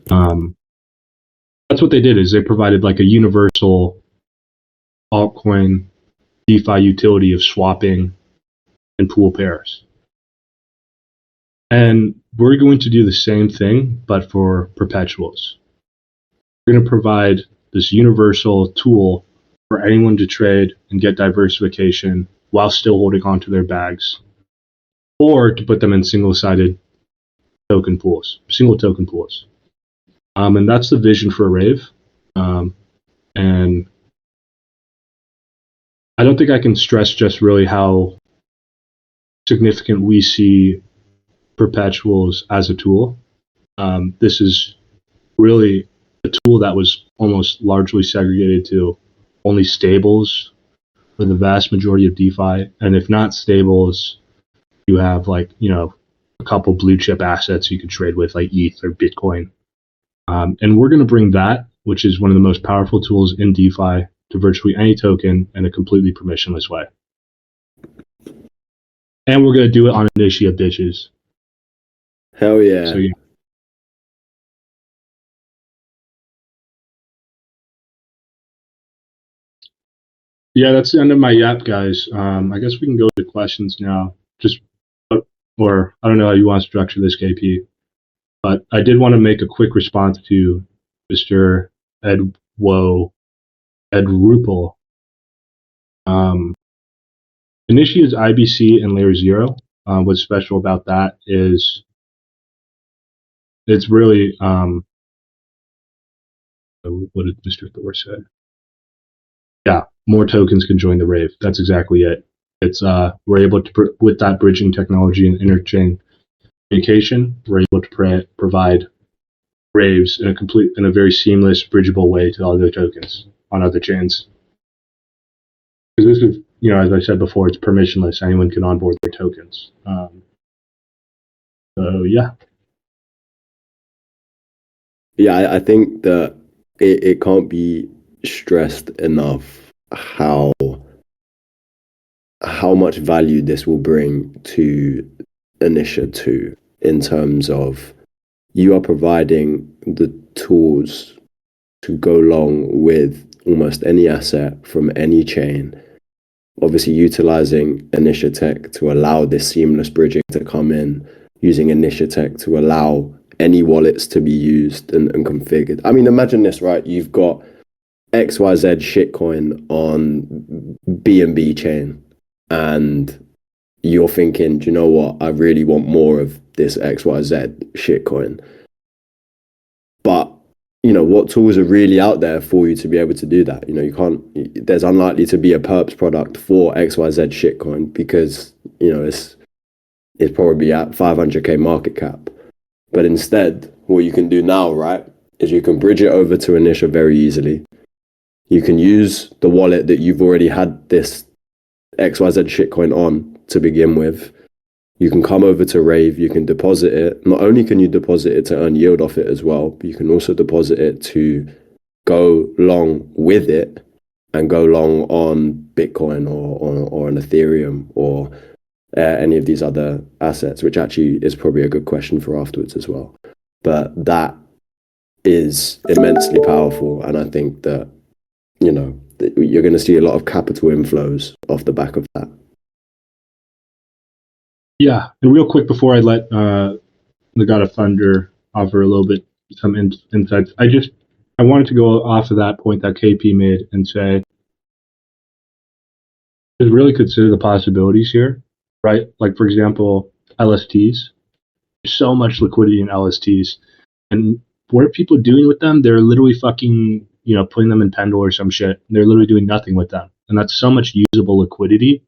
That's what they did, is they provided like a universal altcoin DeFi utility of swapping and pool pairs. And we're going to do the same thing, but for perpetuals. We're going to provide this universal tool for anyone to trade and get diversification while still holding onto their bags, or to put them in single-sided token pools, single token pools. And that's the vision for Rave. And I don't think I can stress just really how significant we see perpetuals as a tool. This is really a tool that was almost largely segregated to only stables for the vast majority of DeFi. And if not stables, you have like, a couple blue chip assets you could trade with, like ETH or Bitcoin. And we're going to bring that, which is one of the most powerful tools in DeFi, to virtually any token in a completely permissionless way. And we're going to do it on Initia, bitches. Hell yeah. So, yeah. Yeah, that's the end of my yap, guys. I guess we can go to questions now. Or I don't know how you want to structure this, KP. But I did want to make a quick response to Mr. Ed Rupel. Initia's IBC and layer 0. What's special about that is it's really, what did Mr. Thor say? Yeah, more tokens can join the Rave. That's exactly it. It's we're able to, with that bridging technology and interchain communication, we're able to provide Raves in a very seamless, bridgeable way to other tokens on other chains. Because this is, as I said before, it's permissionless. Anyone can onboard their tokens. So yeah. Yeah, I think that it can't be stressed enough how much value this will bring to Initia 2 in terms of you are providing the tools to go along with almost any asset from any chain, obviously utilizing Initia tech to allow this seamless bridging to come in, using Initia tech to allow any wallets to be used and configured. I mean, imagine this, right? You've got XYZ shitcoin on BNB chain, and you're thinking, do you know what? I really want more of this XYZ shitcoin. But, what tools are really out there for you to be able to do that? You can't, there's unlikely to be a perps product for XYZ shitcoin because, it's probably at 500k market cap. But instead, what you can do now, right, is you can bridge it over to Initia very easily. You can use the wallet that you've already had this XYZ shitcoin on to begin with. You can come over to Rave, you can deposit it. Not only can you deposit it to earn yield off it as well, but you can also deposit it to go long with it and go long on Bitcoin or on Ethereum or any of these other assets, which actually is probably a good question for afterwards as well. But that is immensely powerful. And I think that, you're going to see a lot of capital inflows off the back of that. Yeah, and real quick before I let the God of Thunder offer a little bit some insights, I wanted to go off of that point that KP made and say, just really consider the possibilities here, right? Like, for example, LSTs. There's so much liquidity in LSTs. And what are people doing with them? They're literally fucking, putting them in Pendle or some shit. They're literally doing nothing with them. And that's so much usable liquidity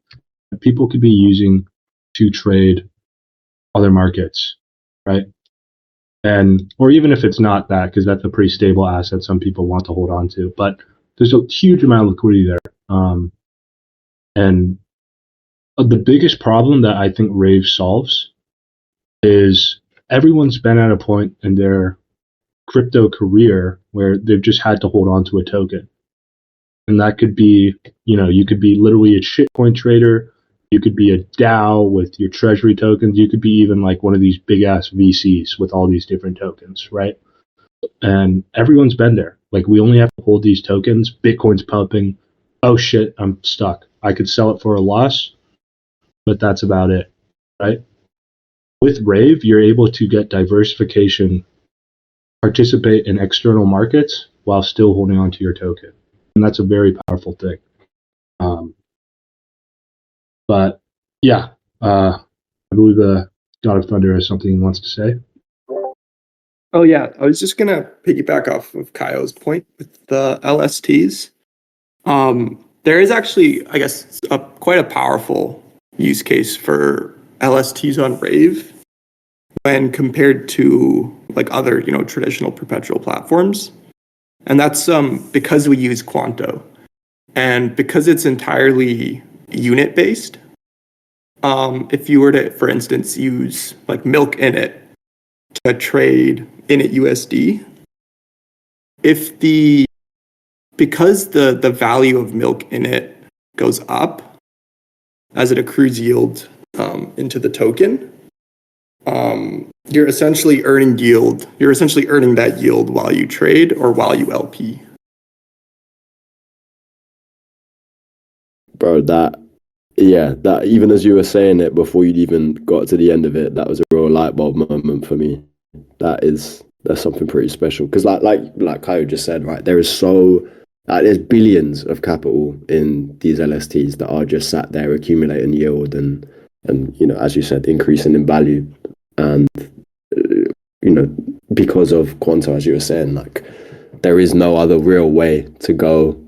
that people could be using to trade other markets, right? Or even if it's not that, because that's a pretty stable asset some people want to hold on to. But there's a huge amount of liquidity there. And the biggest problem that I think Rave solves is everyone's been at a point in their crypto career where they've just had to hold on to a token. And that could be, you could be literally a shitcoin trader. You could be a DAO with your treasury tokens. You could be even like one of these big ass VCs with all these different tokens, right? And everyone's been there. Like, we only have to hold these tokens. Bitcoin's pumping. Oh shit, I'm stuck. I could sell it for a loss, but that's about it, right? With Rave, you're able to get diversification, participate in external markets while still holding on to your token. And that's a very powerful thing. But yeah, I believe God of Thunder has something he wants to say. Oh yeah, I was just gonna piggyback off of Kaio's point with the LSTs. There is actually, I guess, quite a powerful use case for LSTs on Rave when compared to like other, traditional perpetual platforms. And that's because we use Quanto. And because it's entirely unit based, if you were to, for instance, use like Milk Init to trade Init USD, because the value of Milk Init goes up as it accrues yield into the token, you're essentially earning yield. You're essentially earning that yield while you trade or while you LP. Bro, that even as you were saying it before you'd even got to the end of it, that was a real light bulb moment for me. That's something pretty special, because like Kyle just said, right, there's billions of capital in these LSTs that are just sat there accumulating yield and as you said, increasing in value. And because of Quanto, as you were saying, like, there is no other real way to go,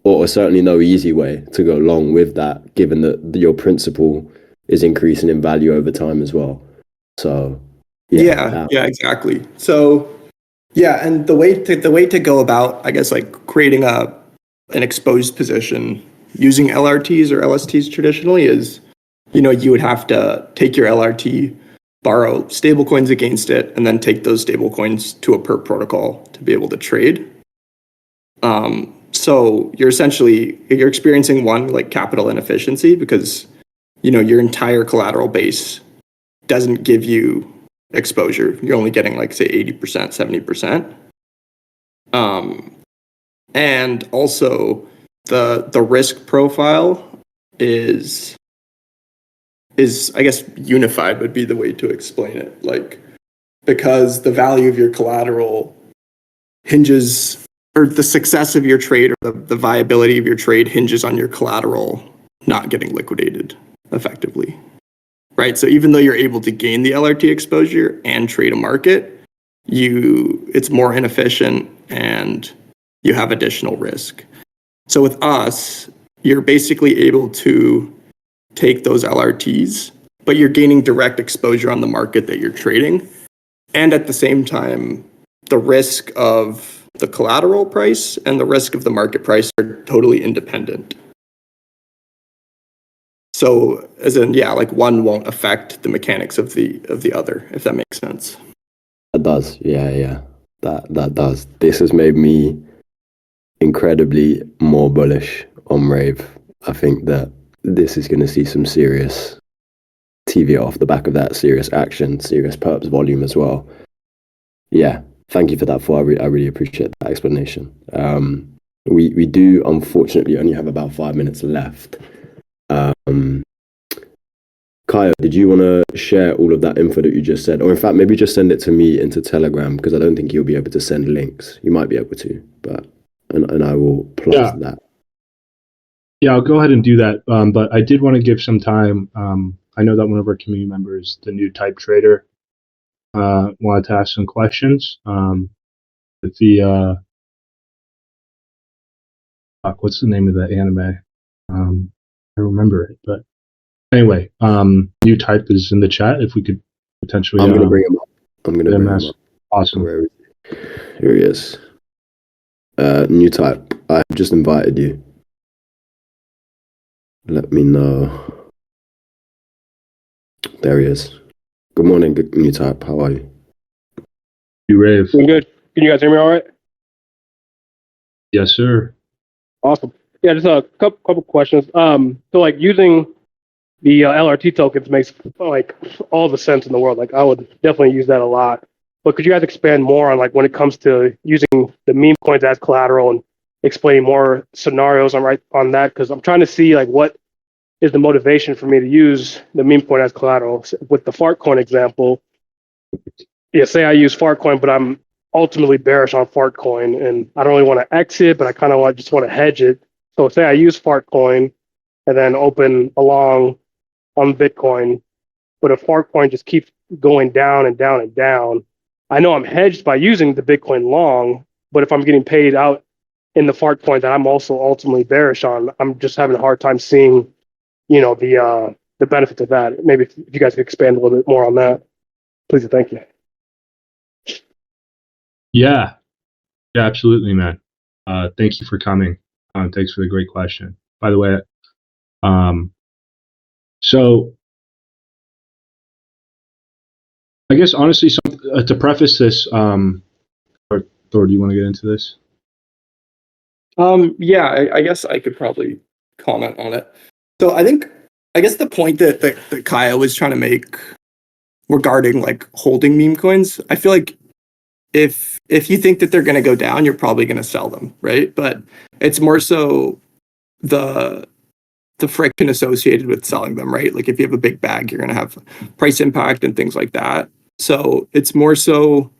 or certainly no easy way to go along with that, given that your principal is increasing in value over time as well. So yeah, exactly. So yeah, and the way to go about, I guess, like creating an exposed position using LRTs or LSTs traditionally is, you would have to take your LRT, borrow stablecoins against it, and then take those stablecoins to a perp protocol to be able to trade. So you're experiencing one, like, capital inefficiency, because your entire collateral base doesn't give you exposure. You're only getting, like, say 80%, 70%. And also the risk profile is I guess unified would be the way to explain it. Like, because the value of your collateral hinges, or the success of your trade, or the viability of your trade hinges on your collateral not getting liquidated effectively, right? So even though you're able to gain the LRT exposure and trade a market, it's more inefficient and you have additional risk. So with us, you're basically able to take those LRTs, but you're gaining direct exposure on the market that you're trading. And at the same time, the risk of the collateral price and the risk of the market price are totally independent. So as in, like, one won't affect the mechanics of the other, if that makes sense. That does. Yeah. That does. This has made me incredibly more bullish on Rave. I think that this is going to see some serious TV off the back of that, serious action, serious perps volume as well. Yeah, thank you for that. I really appreciate that explanation. We do unfortunately only have about 5 minutes left. Kyle, did you want to share all of that info that you just said? Or in fact, maybe just send it to me into Telegram, because I don't think you'll be able to send links. You might be able to, but and I will plus that. Yeah, I'll go ahead and do that. But I did want to give some time. I know that one of our community members, the new type trader, wanted to ask some questions. With the what's the name of that anime? I remember it, but anyway, new type is in the chat. If we could potentially, I'm gonna bring him up. Bring him up. Awesome. Here he is. New type. I just invited you. Let me know. There he is. Good morning, new type. How are you? You Rave. Doing good. Can you guys hear me all right? Yes, sir. Awesome. Yeah, just a couple questions. So like using the LRT tokens makes like all the sense in the world. Like I would definitely use that a lot. But could you guys expand more on like when it comes to using the meme coins as collateral and explaining more scenarios on that? Because I'm trying to see like what is the motivation for me to use the meme coin as collateral. With the fart coin example, yeah, say I use fart coin, but I'm ultimately bearish on fart coin, and I don't really want to exit, but I kind of just want to hedge it. So say I use fart coin and then open along on Bitcoin, but if fart coin just keeps going down and down and down, I know I'm hedged by using the Bitcoin long, but if I'm getting paid out in the fart coin that I'm also ultimately bearish on, I'm just having a hard time seeing, the benefits of that. Maybe if you guys could expand a little bit more on that, please and thank you. Yeah, absolutely, man. Thank you for coming. Thanks for the great question. By the way, so I guess honestly, to preface this, Thor, do you want to get into this? Yeah, I guess I could probably comment on it. So I guess the point that Kaya was trying to make regarding like holding meme coins, I feel like if you think that they're going to go down, you're probably going to sell them, right? But it's more so the friction associated with selling them, right? Like if you have a big bag, you're going to have price impact and things like that. So it's more so,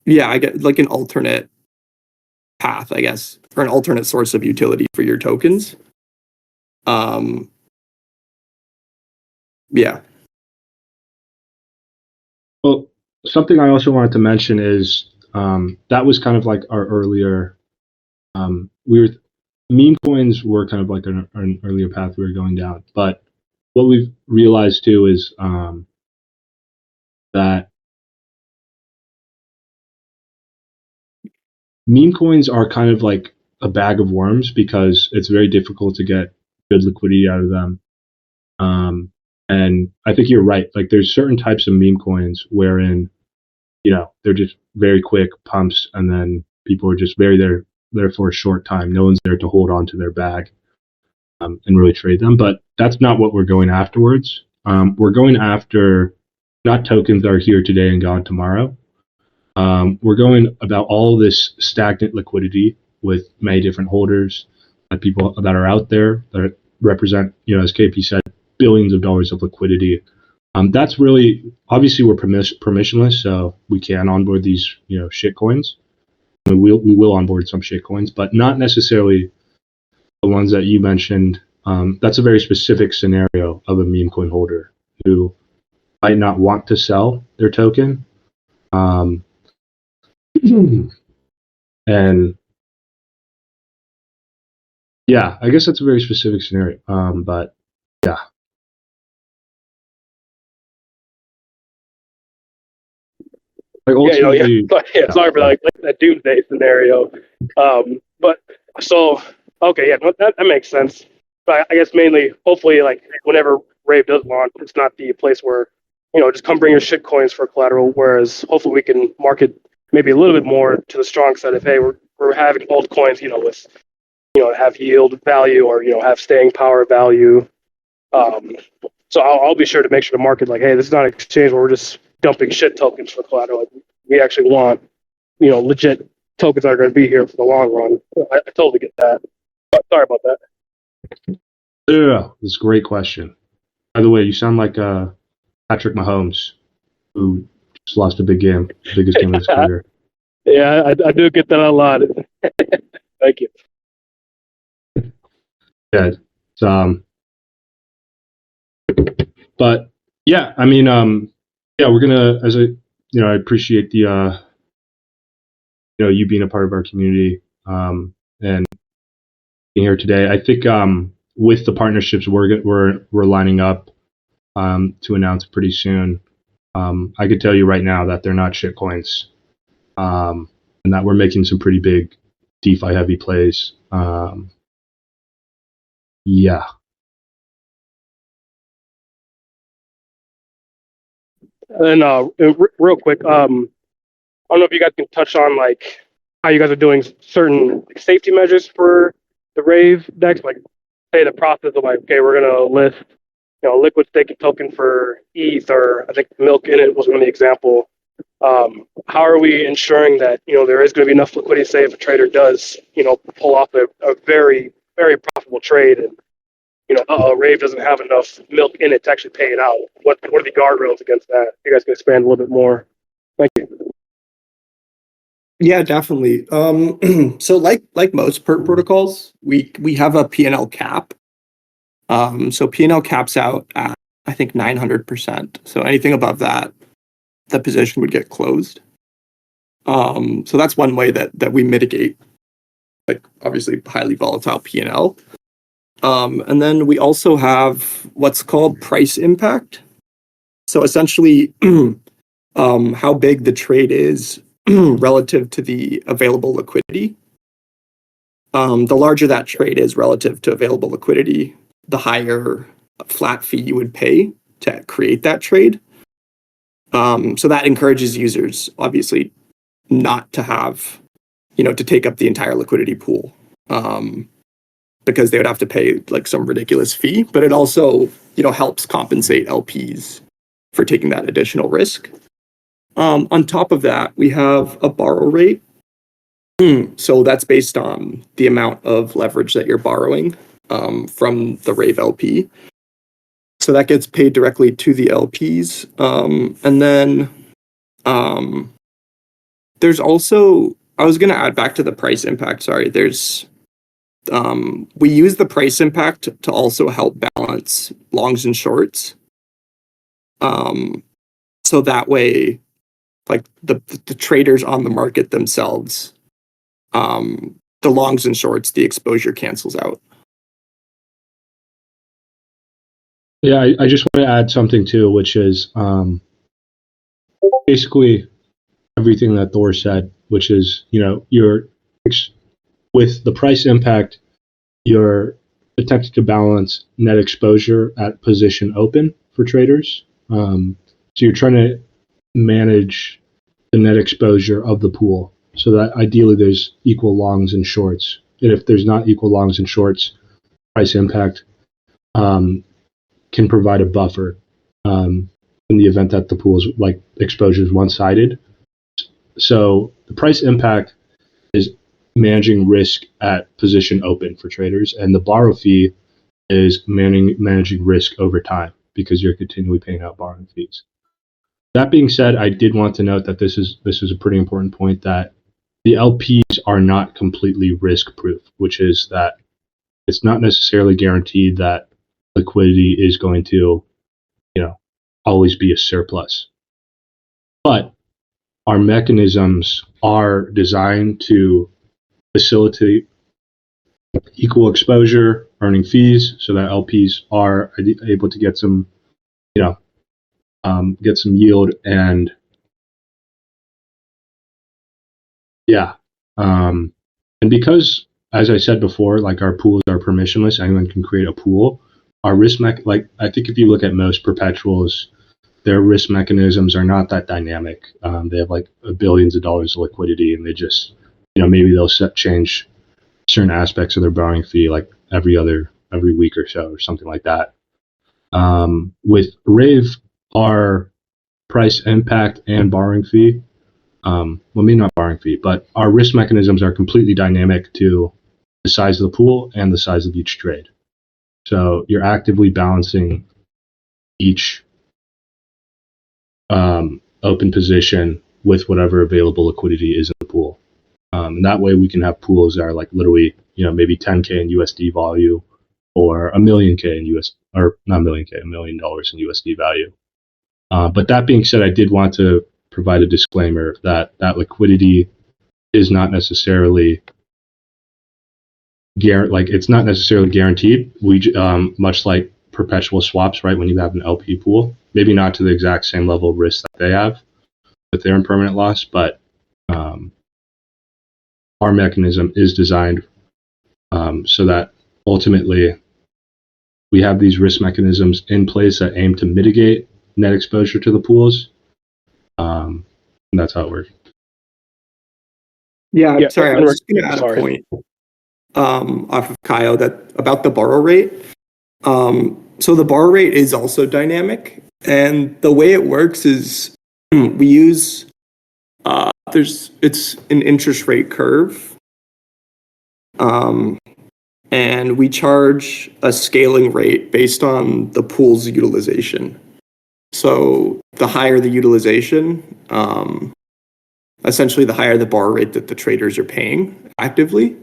yeah, I get like an alternate path, I guess, or an alternate source of utility for your tokens. Yeah. Well, something I also wanted to mention is that was kind of like our earlier. Meme coins were kind of like an earlier path we were going down, but what we've realized too is that meme coins are kind of like a bag of worms because it's very difficult to get good liquidity out of them. And I think you're right. Like there's certain types of meme coins wherein, they're just very quick pumps and then people are just there for a short time. No one's there to hold on to their bag and really trade them. But that's not what we're going afterwards. We're going after not tokens that are here today and gone tomorrow. We're going about all this stagnant liquidity with many different holders, people that are out there that represent, as KP said, billions of dollars of liquidity. That's really, obviously we're permissionless, so we can onboard these, shit coins. We will onboard some shit coins, but not necessarily the ones that you mentioned. That's a very specific scenario of a meme coin holder who might not want to sell their token. And yeah, I guess that's a very specific scenario. But yeah. Like ultimately, Sorry for like that doomsday scenario. But so okay, yeah, that makes sense. But I guess mainly, hopefully, like whenever Rave does launch, it's not the place where just come bring your shit coins for collateral. Whereas hopefully we can market maybe a little bit more to the strong side of hey, we're having old coins, with have yield value or have staying power value. Um, so I'll be sure to make sure to market like, hey, this is not an exchange where we're just dumping shit tokens for collateral. Like, we actually want, legit tokens that are going to be here for the long run. I totally get that. Sorry about that. Yeah, that's a great question. By the way, you sound like Patrick Mahomes, who just lost a big game, the biggest game of his career. Yeah, I do get that a lot. Thank you. Yeah, but yeah, I mean, yeah, we're gonna, I appreciate the, you being a part of our community, and being here today. I think, with the partnerships we're lining up, to announce pretty soon. I could tell you right now that they're not shit coins, and that we're making some pretty big DeFi heavy plays. Yeah. And real quick, I don't know if you guys can touch on like how you guys are doing certain safety measures for the Rave decks, like say the process of like, okay, we're gonna list, liquid staking token for ETH, or I think Milk in it was one of the example. How are we ensuring that there is going to be enough liquidity, say if a trader does pull off a very very profitable trade, and Rave doesn't have enough milk in it to actually pay it out? What are the guardrails against that? You guys can expand a little bit more. Thank you. Yeah, definitely. So like most perp protocols, we have a P&L cap. So P&L caps out at, I think, 900%. So anything above that, the position would get closed. So that's one way that we mitigate, like, obviously highly volatile P&L. And then we also have what's called price impact. So essentially, how big the trade is relative to the available liquidity. The larger that trade is relative to available liquidity, the higher flat fee you would pay to create that trade. So that encourages users, obviously, not to have, to take up the entire liquidity pool, because they would have to pay like some ridiculous fee. But it also, helps compensate LPs for taking that additional risk. On top of that, we have a borrow rate. So that's based on the amount of leverage that you're borrowing from the Rave LP. So that gets paid directly to the LPs. And then there's also, I was going to add back to the price impact. Sorry, we use the price impact to also help balance longs and shorts. So that way, like the traders on the market themselves, the longs and shorts, the exposure cancels out. Yeah, I just want to add something too, which is basically everything that Thor said, which is, you're with the price impact, you're attempting to balance net exposure at position open for traders. So you're trying to manage the net exposure of the pool so that ideally there's equal longs and shorts. And if there's not equal longs and shorts, price impact can provide a buffer in the event that the pool's like exposure is one-sided. So the price impact is managing risk at position open for traders, and the borrow fee is managing risk over time because you're continually paying out borrowing fees. That being said, I did want to note that this is a pretty important point, that the LPs are not completely risk proof, which is that it's not necessarily guaranteed that liquidity is going to, always be a surplus. But our mechanisms are designed to facilitate equal exposure, earning fees, so that LPs are able to get some, get some yield, and and because, as I said before, like our pools are permissionless, anyone can create a pool. Our risk like I think if you look at most perpetuals, their risk mechanisms are not that dynamic. They have like billions of dollars of liquidity, and they just, maybe they'll change certain aspects of their borrowing fee like every week or so, or something like that. With Rave, our price impact and borrowing fee, well, maybe not borrowing fee, but our risk mechanisms are completely dynamic to the size of the pool and the size of each trade. So you're actively balancing each open position with whatever available liquidity is in the pool. And that way we can have pools that are like literally, maybe 10K in USD value, or a million K in US, or not a million K, $1 million in USD value. But that being said, I did want to provide a disclaimer that liquidity is not necessarily it's not necessarily guaranteed. We much like perpetual swaps, right? When you have an LP pool, maybe not to the exact same level of risk that they have with their impermanent loss, but our mechanism is designed so that ultimately we have these risk mechanisms in place that aim to mitigate net exposure to the pools. And that's how it works. Yeah, sorry, I was just going to add a point. off of Kaio about the borrow rate. So the borrow rate is also dynamic, and the way it works is we use it's an interest rate curve, and we charge a scaling rate based on the pool's utilization. So the higher the utilization, essentially the higher the borrow rate that the traders are paying actively.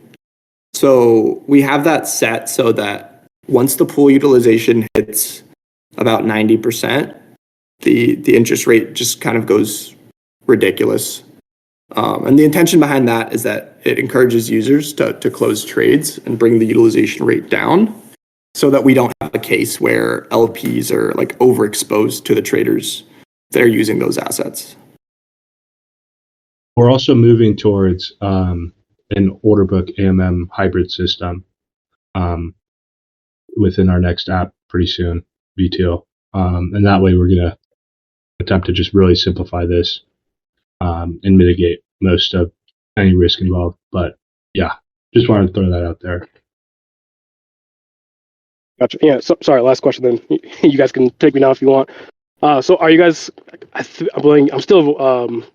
So we have that set so that once the pool utilization hits about 90%, the interest rate just kind of goes ridiculous. And the intention behind that is that it encourages users to close trades and bring the utilization rate down so that we don't have a case where LPs are like overexposed to the traders that are using those assets. We're also moving towards an order book AMM hybrid system within our next app pretty soon, VTO. And that way we're going to attempt to just really simplify this and mitigate most of any risk involved. But yeah, just wanted to throw that out there. Gotcha. Yeah. So, sorry. Last question. Then you guys can take me now if you want. So, are you guys? I'm still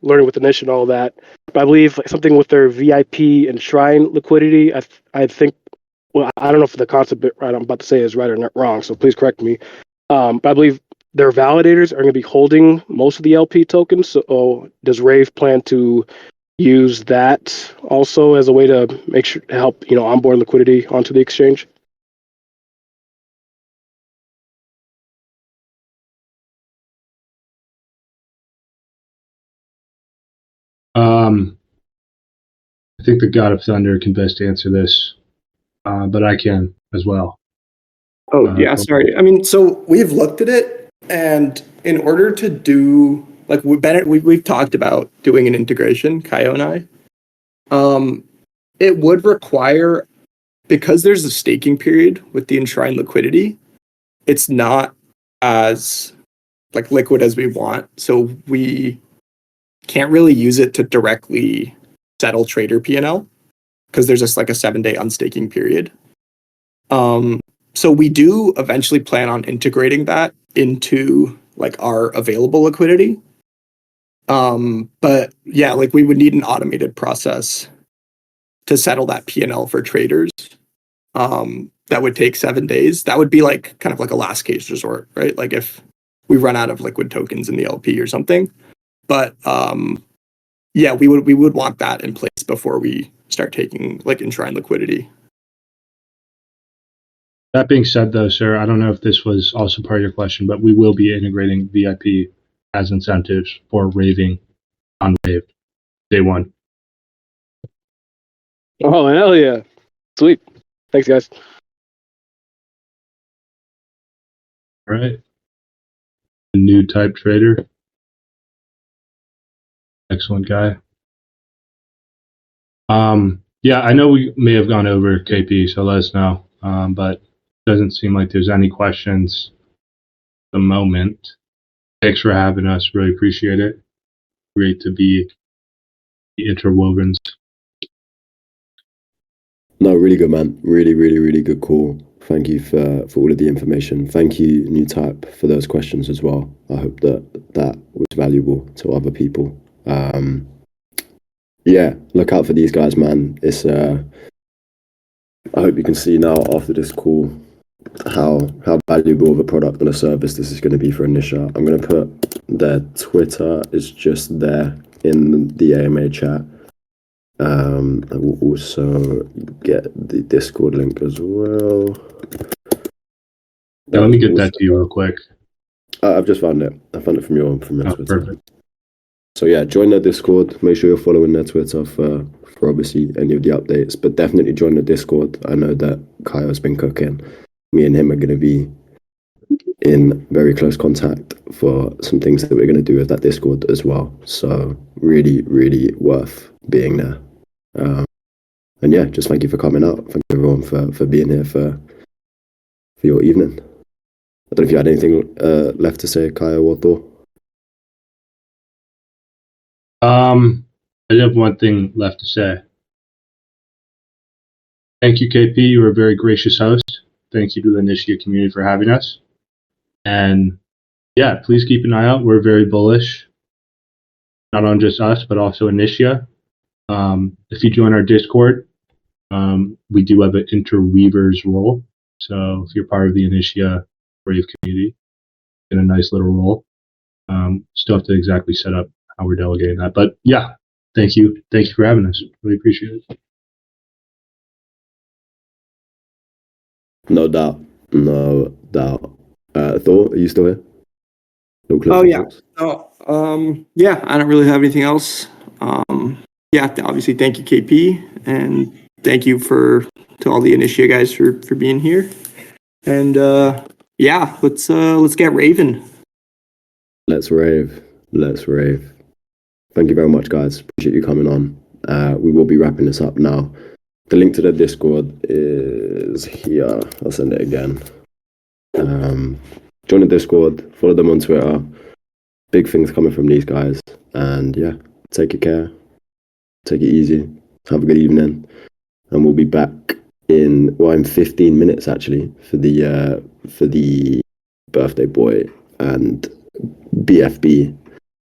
learning with Initia and all that. But I believe something with their VIP and Shrine liquidity. I think. Well, I don't know if the concept I'm about to say is right or not wrong. So please correct me. But I believe their validators are going to be holding most of the LP tokens. So, does Rave plan to use that also as a way to make sure to help onboard liquidity onto the exchange? I think the God of Thunder can best answer this, but I can as well. Oh, yeah, sorry. I mean, so we've looked at it, and in order to do, like, we've talked about doing an integration, Kaio and I. It would require, because there's a staking period with the enshrined liquidity, it's not as, like, liquid as we want, so we can't really use it to directly settle trader P&L, because there's just, like, a 7-day unstaking period. So we do eventually plan on integrating that into like our available liquidity. But yeah, like we would need an automated process to settle that P&L for traders. That would take 7 days. That would be like kind of like a last case resort, right? Like if we run out of liquid tokens in the LP or something. But yeah, we would want that in place before we start taking like enshrined liquidity. That being said, though, sir, I don't know if this was also part of your question, but we will be integrating VIP as incentives for raving on Rave day one. Oh, hell yeah. Sweet. Thanks, guys. All right. A new type trader. Excellent guy. Yeah, I know we may have gone over KP, so let us know. But doesn't seem like there's any questions at the moment. Thanks for having us. Really appreciate it. Great to be the interwovens. No, really good, man. Really, really, really good call. Thank you for all of the information. Thank you, New Type, for those questions as well. I hope that was valuable to other people. Yeah, look out for these guys, man. It's I hope you can see now after this call how valuable of a product and a service this is going to be for Initia. I'm going to put their Twitter is just there in the AMA chat. I will also get the Discord link as well. Yeah, let me get that to you real quick. I've just found it. I found it from your Twitter. Perfect. So yeah, join their Discord. Make sure you're following their Twitter for obviously any of the updates. But definitely join the Discord. I know that Kaio's been cooking. Me and him are going to be in very close contact for some things that we're going to do with that Discord as well. So really, really worth being there. And yeah, just thank you for coming out. Thank you everyone for being here for your evening. I don't know if you had anything left to say, Kaio or Thor. I have one thing left to say. Thank you, KP. You were a very gracious host. Thank you to the Initia community for having us. And yeah, please keep an eye out. We're very bullish, not on just us, but also Initia. If you join our Discord, we do have an interweavers role. So if you're part of the Initia Rave community, in a nice little role. Still have to exactly set up how we're delegating that. But yeah, thank you. Thank you for having us. Really appreciate it. No doubt. No doubt. Thor, are you still here? No Oh yeah. Yeah, I don't really have anything else. Yeah, obviously thank you, KP, and thank you to all the Initia guys for being here. And yeah, let's get raving. Let's rave. Let's rave. Thank you very much, guys. Appreciate you coming on. We will be wrapping this up now. The link to the Discord is here. I'll send it again. Join the Discord. Follow them on Twitter. Big things coming from these guys. And yeah, take care. Take it easy. Have a good evening. And we'll be back in 15 minutes actually for the birthday boy and BFB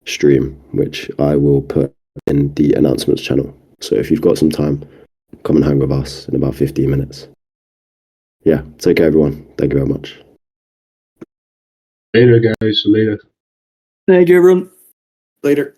stream, which I will put in the announcements channel. So if you've got some time, come and hang with us in about 15 minutes. Yeah, take care, everyone. Thank you very much. Later, guys. Later. Thank you, everyone. Later.